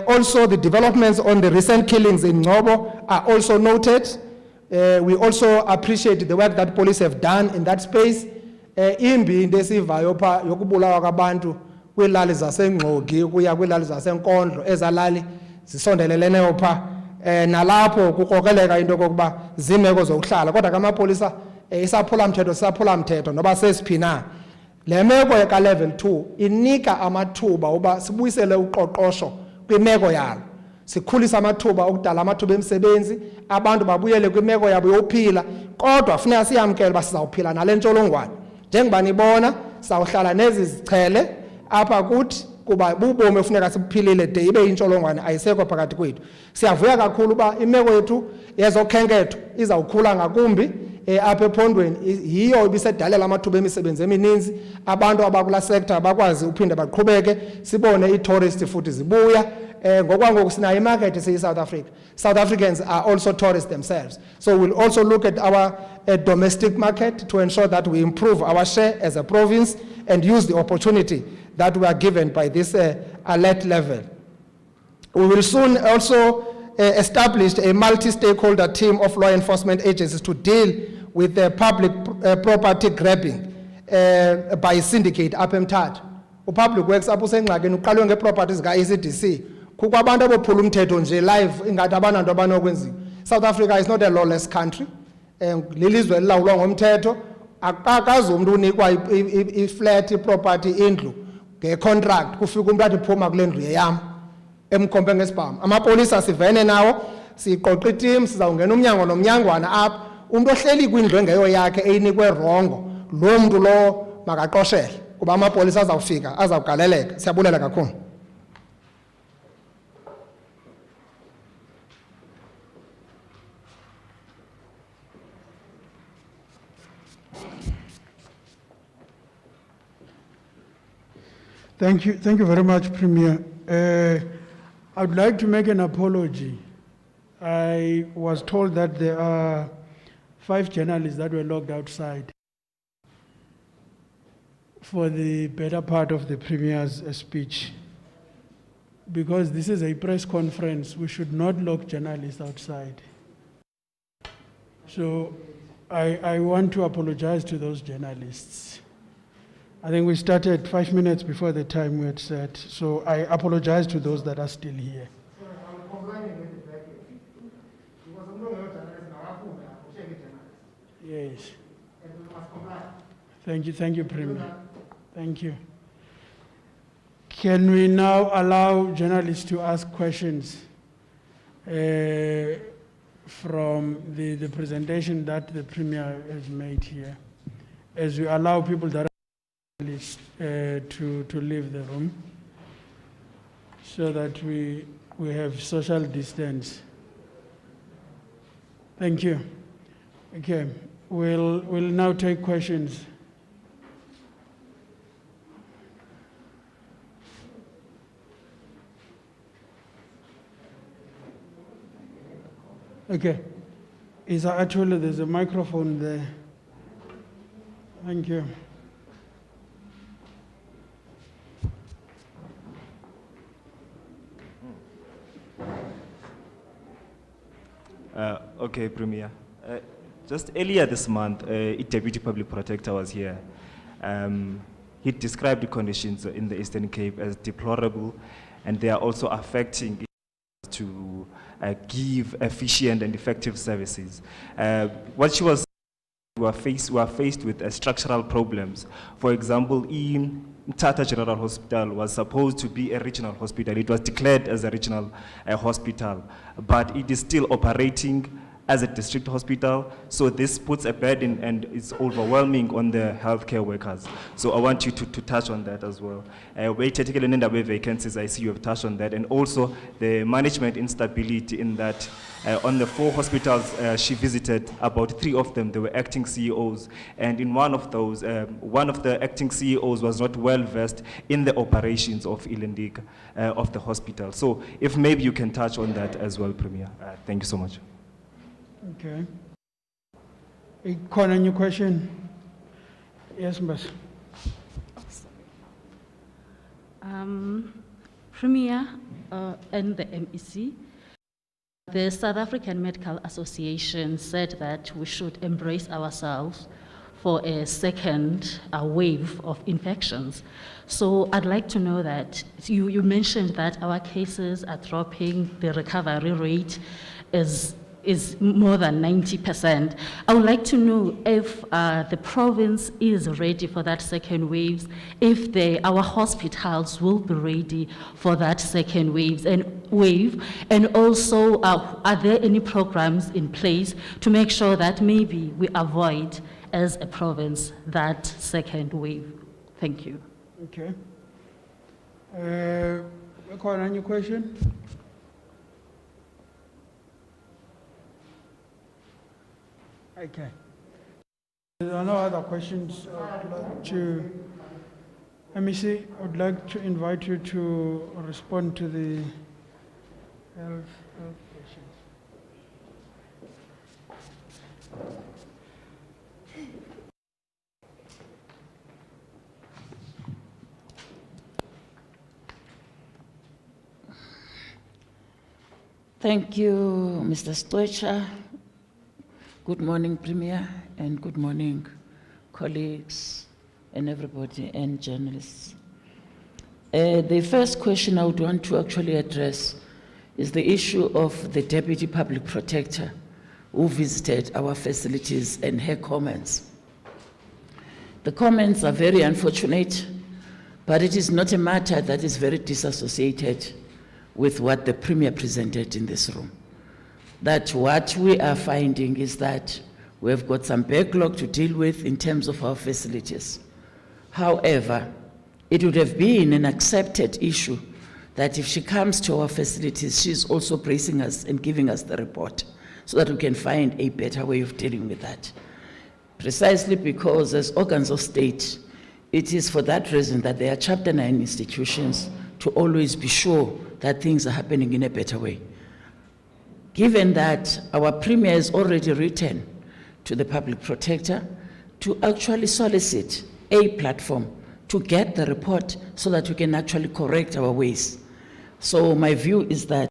Also, the developments on the recent killings in Ngobo are also noted. We also appreciate the work that police have done in that space. Imbi into esivayo pha yokubulawa kwabantu kwiilali zaseNgqogi ukuya kwiilali zaseNkondlo ezalali zisondeleleneyo pha nalapho kukrokeleka into kokuba zimeko zokuhlala kodwa kamapolisa isaphula mthetho noba sesiphina. Le meko ka level 2 inika amathuba uba sibuyisele uqoqosho kwimeko yalo sikhulisa amathuba okudala amathuba emsebenzi abantu babuyele kwimeko yabo yophila kodwa funeka siyamkele ba sizawuphila nale ntsholongwane njengoba nibona sawuhlala nezi zichele apha kuthi kuba bubomi funeka sibuphilile de ibe intsholongwane ayisekho phakathi kwethu. Siyavuya kakhulu uba imeko yethu yezokhenketho izawukhula ngakumbi apha ephondweni yiyo ibisedalela amathuba emisebenzi emininzi abantu abakula sector bakwazi uphinda baqhubeke sibone i-tourist futhi zibuya ngokwangoku sinayo imarket eseyi-South Africa. South Africans are also tourists themselves, so we'll also look at our domestic market to ensure that we improve our share as a province and use the opportunity that we are given by this alert level. We will soon also establish a multi-stakeholder team of law enforcement agencies to deal with the public property grabbing by syndicate apha eMthatha. Public Works apho usengxakini uqalwe ngeproperties ka-ECDC kukho abantu abophula umthetho nje live ingathi abananto abanokwenziwa. South Africa is not a lawless country. Lilizwe elilawulwa ngomthetho akakazi umuntu unikwa iflat iproperty indlu nge-contract kufika umuntu athi phuma kule ndlu yeyam emkhompe ngesibhamu. Amapolisa sivene nawo siqoqa itim sizawungena umnyango nomnyangwana apha umuntu ohleli kwindlu engeyo yakhe eyinikwe rongo lo muntu lo makaqoshele kuba amapolisa azawufika azawugaleleka. Siyabulela kakhulu. Thank you very much, Premier. I would like to make an apology. I was told that there are 5 journalists that were locked outside for the better part of the Premier's speech. Because this is a press conference, we should not lock journalists outside. So I want to apologize to those journalists. I think we started 5 minutes before the time we had set, so I apologize to those that are still here. Yes. Thank you, Premier. Thank you. Can we now allow journalists to ask questions from the presentation that the Premier has made here, as we allow people that to leave the room so that we have social distance. Thank you. Okay, we'll now take questions. Okay, actually there's a microphone there. Thank you. Okay, Premier. Just earlier this month, a Deputy Public Protector was here. He described the conditions in the Eastern Cape as deplorable, and they are also affecting to give efficient and effective services. What she was we are faced with structural problems. For example, in Tata General Hospital was supposed to be a regional hospital. It was declared as a regional hospital, but it is still operating as a district hospital. So this puts a burden and it's overwhelming on the healthcare workers. So I want you to touch on that as well. Particularly in the vacancies, I see you have touched on that, and also the management instability in that on the 4 hospitals she visited, about 3 of them, they were acting CEOs. And in one of those, one of the acting CEOs was not well versed in the operations of Ilendik, of the hospital. So if maybe you can touch on that as well, Premier. Thank you so much. Okay. A new question? Yes, Mbas. Premier and the MEC, the South African Medical Association said that we should embrace ourselves for a second wave of infections. So I'd like to know that you mentioned that our cases are dropping, the recovery rate is more than 90%. I would like to know if the province is ready for that second wave, if our hospitals will be ready for that second wave, and also are there any programs in place to make sure that maybe we avoid, as a province, that second wave? Thank you. Okay. Any question? Okay. There are no other questions. MEC, I would like to invite you to respond to the health questions. Thank you, Mr. Stoicher. Good morning, Premier, and good morning, colleagues and everybody and journalists. The first question I would want to actually address is the issue of the Deputy Public Protector who visited our facilities and her comments. The comments are very unfortunate But it is not a matter that is very disassociated with what the Premier presented in this room. That what we are finding is that we have got some backlog to deal with in terms of our facilities. However, it would have been an accepted issue that if she comes to our facilities, she's also bracing us and giving us the report so that we can find a better way of dealing with that. Precisely because as organs of state, it is for that reason that there are Chapter 9 institutions to always be sure that things are happening in a better way. Given that our Premier has already written to the Public Protector to actually solicit a platform to get the report so that we can actually correct our ways. So my view is that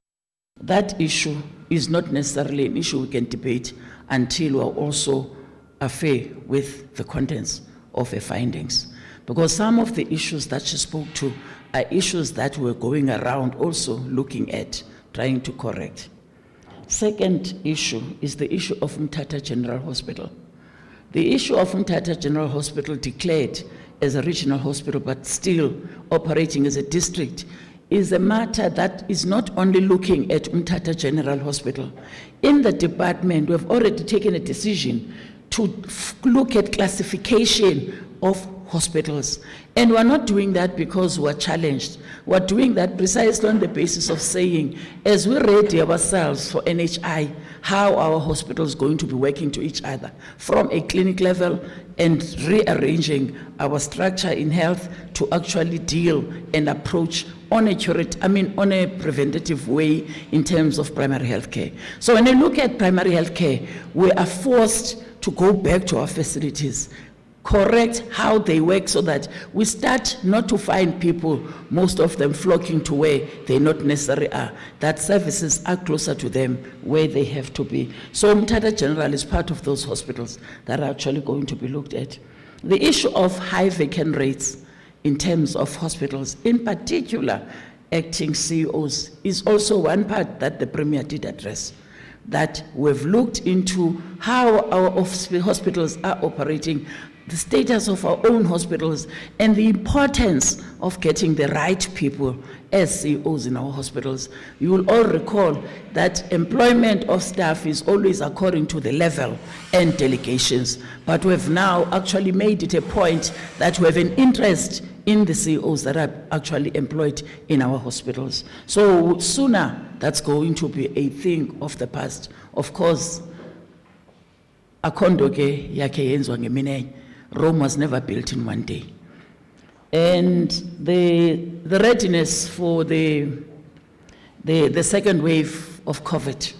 that issue is not necessarily an issue we can debate until we are also fair with the contents of her findings. Because some of the issues that she spoke to are issues that we're going around also looking at, trying to correct. Second issue is the issue of Mthatha General Hospital. The issue of Mthatha General Hospital declared as a regional hospital but still operating as a district is a matter that is not only looking at Mthatha General Hospital. In the department, we've already taken a decision to look at classification of hospitals. And we're not doing that because we're challenged. We're doing that precisely on the basis of saying, as we ready ourselves for NHI, how our hospitals going to be working to each other from a clinic level and rearranging our structure in health to actually deal and approach on a preventative way in terms of primary health care. So when you look at primary health care, we are forced to go back to our facilities, correct how they work so that we start not to find people, most of them flocking to where they not necessarily are, that services are closer to them where they have to be. So Mthatha General is part of those hospitals that are actually going to be looked at. The issue of high vacant rates in terms of hospitals, in particular acting CEOs, is also one part that the Premier did address. That we've looked into how our hospitals are operating, the status of our own hospitals, and the importance of getting the right people as CEOs in our hospitals. You will all recall that employment of staff is always according to the level and delegations, but we've now actually made it a point that we have an interest in the CEOs that are actually employed in our hospitals. So sooner, that's going to be a thing of the past. Of course, akondoke yake yenzwa ngeminye. Rome was never built in one day. And the readiness for the second wave of COVID.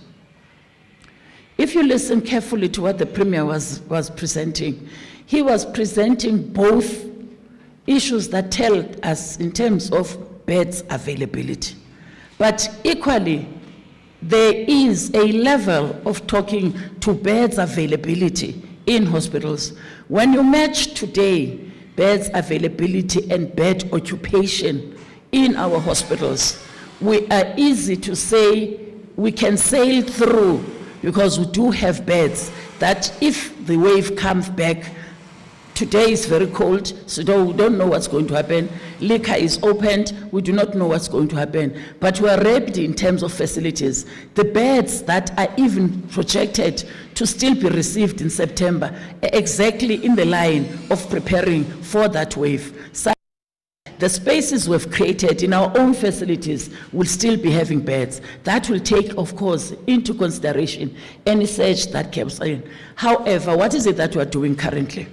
If you listen carefully to what the Premier was presenting, he was presenting both issues that tell us in terms of beds availability. But equally, there is a level of talking to beds availability in hospitals. When you match today beds availability and bed occupation in our hospitals, we are easy to say we can sail through because we do have beds that if the wave comes back, today is very cold, so we don't know what's going to happen. Liquor is opened, we do not know what's going to happen. But we are ready in terms of facilities. The beds that are even projected to still be received in September are exactly in the line of preparing for that wave. So the spaces we've created in our own facilities will still be having beds. That will take, of course, into consideration any surge that comes in. However, what is it that we are doing currently?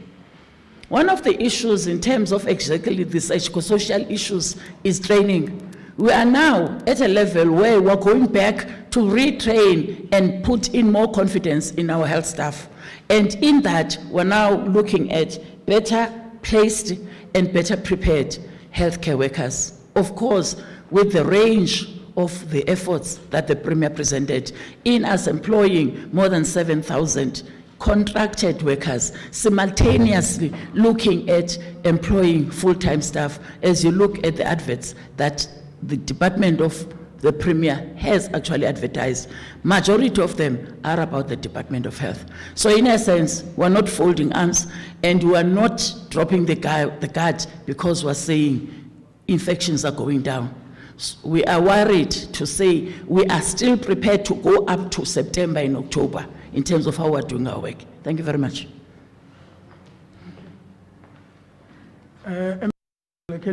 One of the issues in terms of exactly the psychosocial issues is training. We are now at a level where we're going back to retrain and put in more confidence in our health staff. And in that, we're now looking at better placed and better prepared healthcare workers. Of course, with the range of the efforts that the Premier presented in us employing more than 7,000 contracted workers, simultaneously looking at employing full-time staff. As you look at the adverts that the Department of the Premier has actually advertised, majority of them are about the Department of Health. So in essence, we're not folding arms and we're not dropping the guard because we're saying infections are going down. We are worried to say we are still prepared to go up to September and October in terms of how we're doing our work. Thank you very much. Can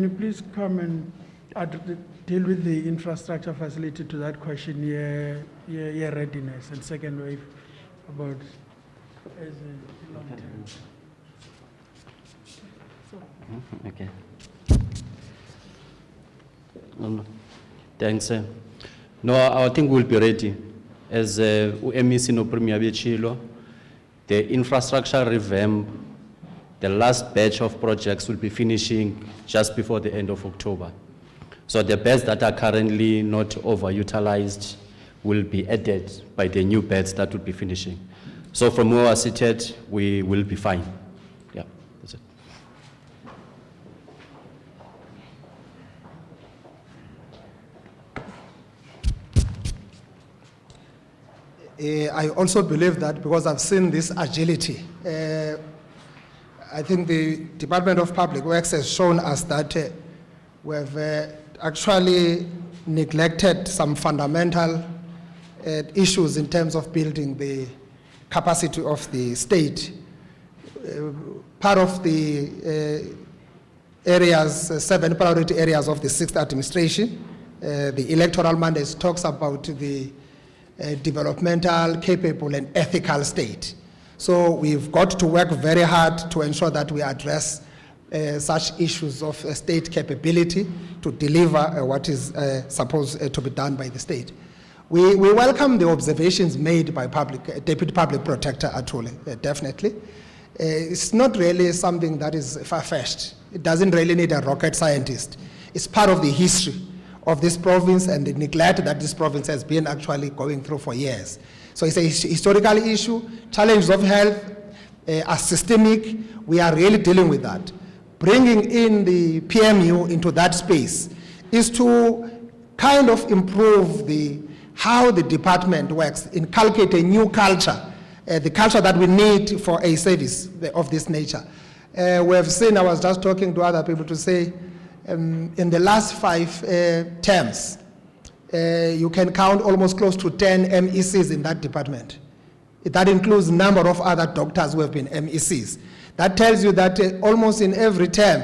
you please come and deal with the infrastructure facility to that question, readiness, and second wave about as a long term. Okay. No. Thanks. No, I think we'll be ready. As MEC no Premier Bechilo, the infrastructure revamp, the last batch of projects will be finishing just before the end of October. So the beds that are currently not overutilized will be added by the new beds that will be finishing. So from where we are seated, we will be fine. Yeah, that's it. I also believe that because I've seen this agility, I think the Department of Public Works has shown us that we have actually neglected some fundamental issues in terms of building the capacity of the state. Part of the areas, 7 priority areas of the 6th administration, the electoral mandate talks about the developmental, capable and ethical state. So we've got to work very hard to ensure that we address such issues of state capability to deliver what is supposed to be done by the state. We welcome the observations made by Deputy Public Protector Atule, definitely. It's not really something that is far-fetched. It doesn't really need a rocket scientist. It's part of the history of this province and the neglect that this province has been actually going through for years. So it's a historical issue. Challenges of health are systemic. We are really dealing with that. Bringing in the PMU into that space is to kind of improve how the department works, inculcate a new culture, the culture that we need for a service of this nature. We have seen, I was just talking to other people to say, in the last 5 terms, you can count almost close to 10 MECs in that department. That includes a number of other doctors who have been MECs. That tells you that almost in every term,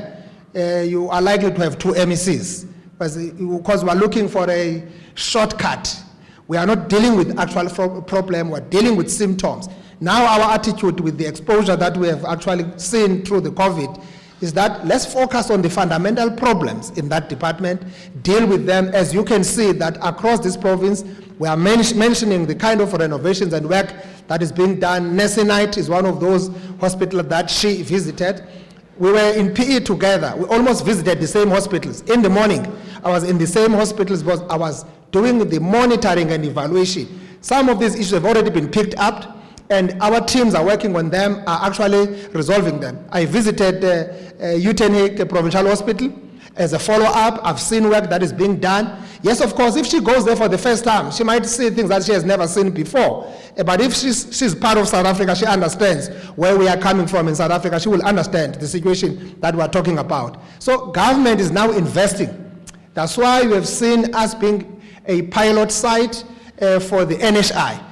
you are likely to have 2 MECs, because we are looking for a shortcut. We are not dealing with actual problem, we're dealing with symptoms. Now our attitude with the exposure that we have actually seen through the COVID is that let's focus on the fundamental problems in that department, deal with them. As you can see that across this province, we are mentioning the kind of renovations and work that is being done. Nessinite is one of those hospitals that she visited. We were in PE together. We almost visited the same hospitals. In the morning, I was in the same hospitals because I was doing the monitoring and evaluation. Some of these issues have already been picked up, and our teams are working on them, are actually resolving them. I visited Eatern Provincial Hospital as a follow-up. I've seen work that is being done. Yes, of course, if she goes there for the first time, she might see things that she has never seen before. But if she's part of South Africa, she understands where we are coming from in South Africa. She will understand the situation that we're talking about. So government is now investing. That's why we have seen us being a pilot site for the NHI.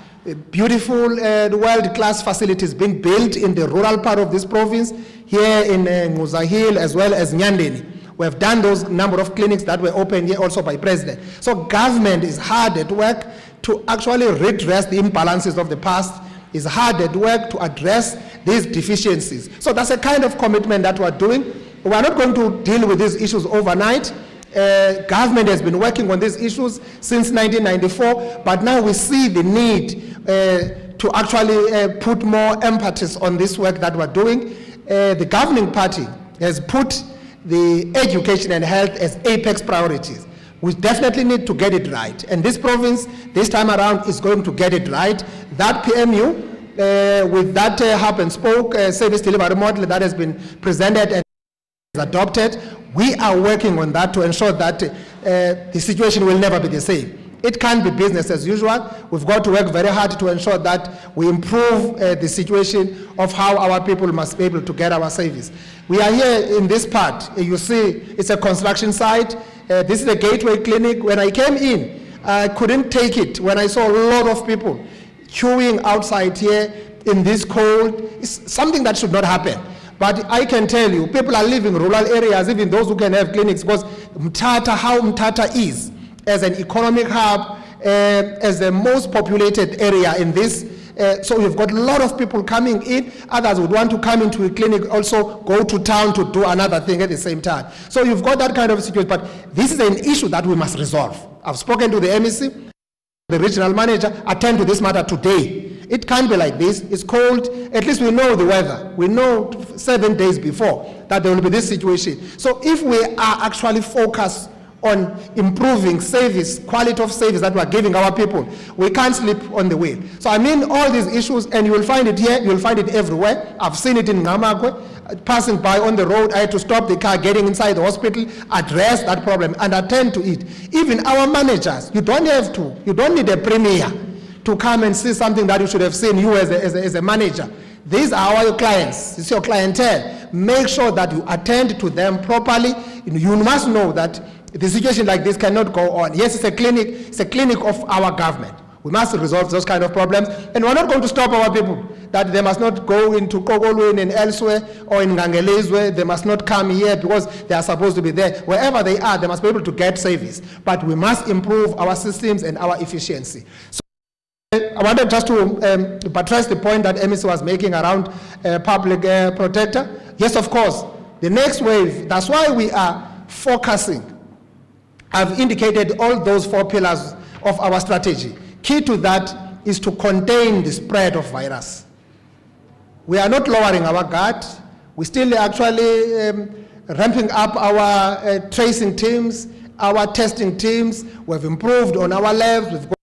Beautiful world-class facilities being built in the rural part of this province, here in Nguza Hill as well as Nyandeni. We have done those number of clinics that were opened here also by President. So government is hard at work to actually redress the imbalances of the past, is hard at work to address these deficiencies. So that's a kind of commitment that we're doing. We're not going to deal with these issues overnight. Government has been working on these issues since 1994, but now we see the need to actually put more emphasis on this work that we're doing. The governing party has put the education and health as apex priorities. We definitely need to get it right. And this province, this time around, is going to get it right. That PMU, with that hub and spoke service delivery model that has been presented and adopted, we are working on that to ensure that the situation will never be the same. It can't be business as usual. We've got to work very hard to ensure that we improve the situation of how our people must be able to get our service. We are here in this part. You see, it's a construction site. This is the Gateway Clinic. When I came in, I couldn't take it when I saw a lot of people queuing outside here in this cold. It's something that should not happen. But I can tell you, people are living in rural areas, even those who can have clinics, because how Mthatha is as an economic hub, as the most populated area in this. So you've got a lot of people coming in. Others would want to come into a clinic, also go to town to do another thing at the same time. So you've got that kind of situation. But this is an issue that we must resolve. I've spoken to the MEC, the regional manager, attend to this matter today. It can't be like this. It's cold. At least we know the weather. We know 7 days before that there will be this situation. So if we are actually focused on improving service, quality of service that we are giving our people, we can't sleep on the wheel. So I mean all these issues, and you will find it here, you will find it everywhere. I've seen it in Ngamakwe, passing by on the road, I had to stop the car, getting inside the hospital, address that problem and attend to it. Even our managers, you don't need a premier to come and see something that you should have seen you as a manager. These are our clients, it's your clientele. Make sure that you attend to them properly. You must know that the situation like this cannot go on. Yes, it's a clinic of our government. We must resolve those kind of problems, and we're not going to stop our people that they must not go into Kogolweni and elsewhere, or in Ngangelezwe. They must not come here because they are supposed to be there. Wherever they are, they must be able to get service. But we must improve our systems and our efficiency. So I wanted just to buttress the point that MEC was making around public protector. Yes, of course, the next wave, that's why we are focusing. I've indicated all those 4 pillars of our strategy. Key to that is to contain the spread of virus. We are not lowering our guard. We're still actually ramping up our tracing teams, our testing teams. We've improved on our labs. We've got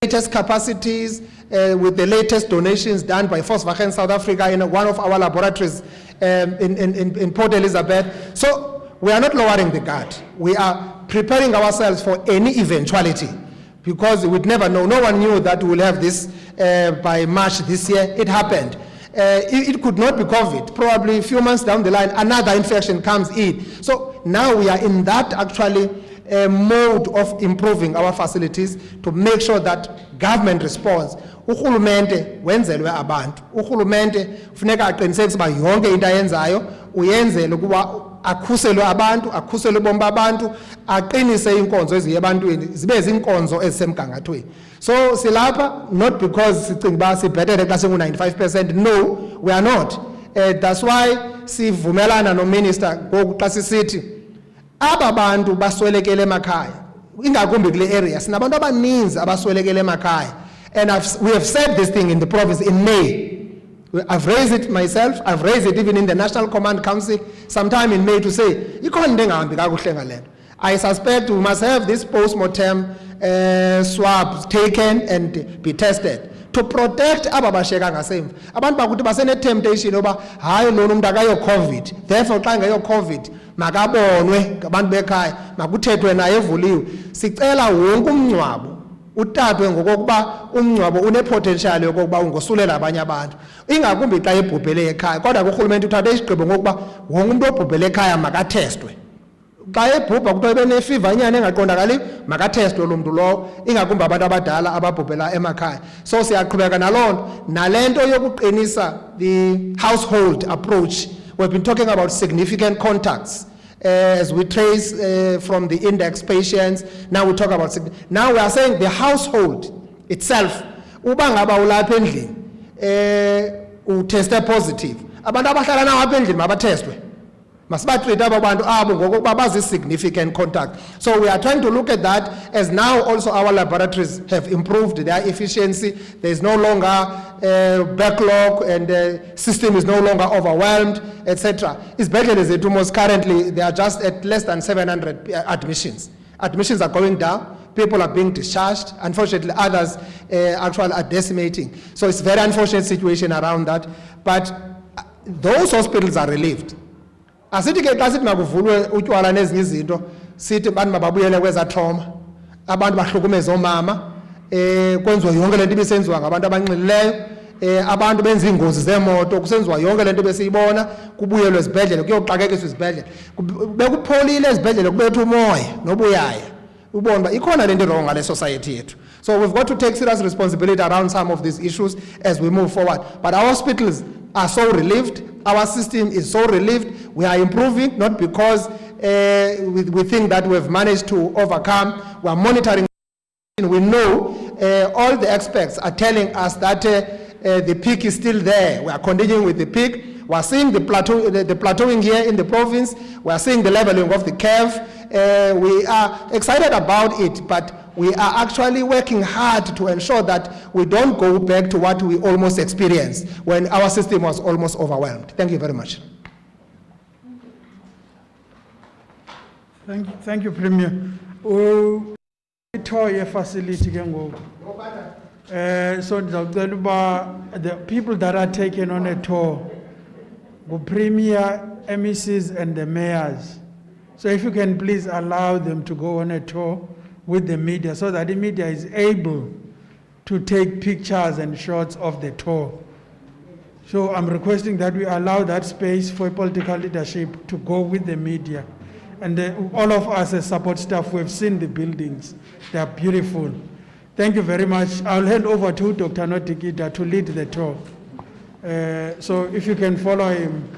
latest capacities with the latest donations done by Volkswagen South Africa in one of our laboratories in Port Elizabeth. So we are not lowering the guard. We are preparing ourselves for any eventuality, because we'd never know. No one knew that we'll have this by March this year. It happened. It could not be COVID. Probably a few months down the line, another infection comes in. So now we are in that actually mode of improving our facilities to make sure that government responds. Urhulumente wenzelwe abantu. Urhulumente funeka aqinisekise uba yonke into ayenzayo uyenzele ukuba akhuselwe abantu, akhuselwe ubomi babantu, aqinise inkonzo eziye ebantwini zibe zinkonzo ezisemgangathweni. So silapha not because sicinga uba sibhetere xa singu-95%. No, we are not. That's why sivumelana no-minister ngoku xa sisithi aba bantu baswelekele emakhaya, ingakumbi kule area sinabantu abaninzi abaswelekele emakhaya. And we have said this thing in the province in May. I've raised it myself. I've raised it even in the National Command Council sometime in May to say, I suspect we must have this post-mortem swabs taken and be tested to protect ababasheka ngasemva. Abantu bakuthi basene temptation oba hayi lona umuntu akayo COVID. Therefore xa ngayo COVID makabonwe ngabantu bekhaya, makuthethwe naye evuliwe. Sicela wonke umncwabo uthathwe ngokokuba umncwabo unepotential yokokuba ungosulela abanye abantu, ingakumbi xa ebhubhele ekhaya. Kodwa urhulumente uthathe isigqibo ngokuba wonke umuntu obhubhele ekhaya makathestwe. Xa ebhubha kuthiwa benefiva nyane engaqondakali makathestwe lo muntu lowo, ingakumbi abantu abadala ababhubhela emakhaya. So siyaqhubeka naloo nto, nale nto yokuqinisa the household approach. We've been talking about significant contacts. As we trace from the index patients, now we talk about, now we are saying the household itself, uba ngaba ulapha endlini, uteste positive, abantu abahlala nawo apha endlini mabathestwe. Masibatreat aba bantu abo ngokuba bazi significant contact. So we are trying to look at that, as now also our laboratories have improved their efficiency. There is no longer backlog, and the system is no longer overwhelmed, etc. Isibhedlele zethu most currently, they are just at less than 700 admissions. Admissions are going down. People are being discharged. Unfortunately, others actually are decimating. So it's a very unfortunate situation around that. But those hospitals are relieved. Asithi ke xa sithi makuvulwe utywala nezinye izinto sithi bantu mababuyele kweza trauma. abantu bahlukumeza omama, kwenziwa yonke lento ibisenziwa ngabantu abanxilileyo, abantu benza ingozi zemoto, kusenziwa yonke lento besiyibona, kubuyelwe ezibhedlele, kuyoxakekiswa izibhedlele. Bekupholile ezibhedlele kubetha umoya nobuyaya. Ubona uba ikhona lento wrong ngale society yethu. So we've got to take serious responsibility around some of these issues as we move forward. But our hospitals are so relieved, our system is so relieved, we are improving, not because we think that we've managed to overcome, we are monitoring. We know all the experts are telling us that the peak is still there. We are continuing with the peak. We are seeing the plateauing here in the province. We are seeing the leveling of the curve. We are excited about it, but we are actually working hard to ensure that we don't go back to what we almost experienced when our system was almost overwhelmed. Thank you very much. Thank you, Premier. Toy facility can go. So the people that are taken on a tour, the Premier, MECs, and the mayors. So if you can please allow them to go on a tour with the media so that the media is able to take pictures and shots of the tour. So I'm requesting that we allow that space for political leadership to go with the media. And all of us as support staff, we've seen the buildings. They are beautiful. Thank you very much. I'll hand over to Dr. Notikita to lead the tour. So if you can follow him.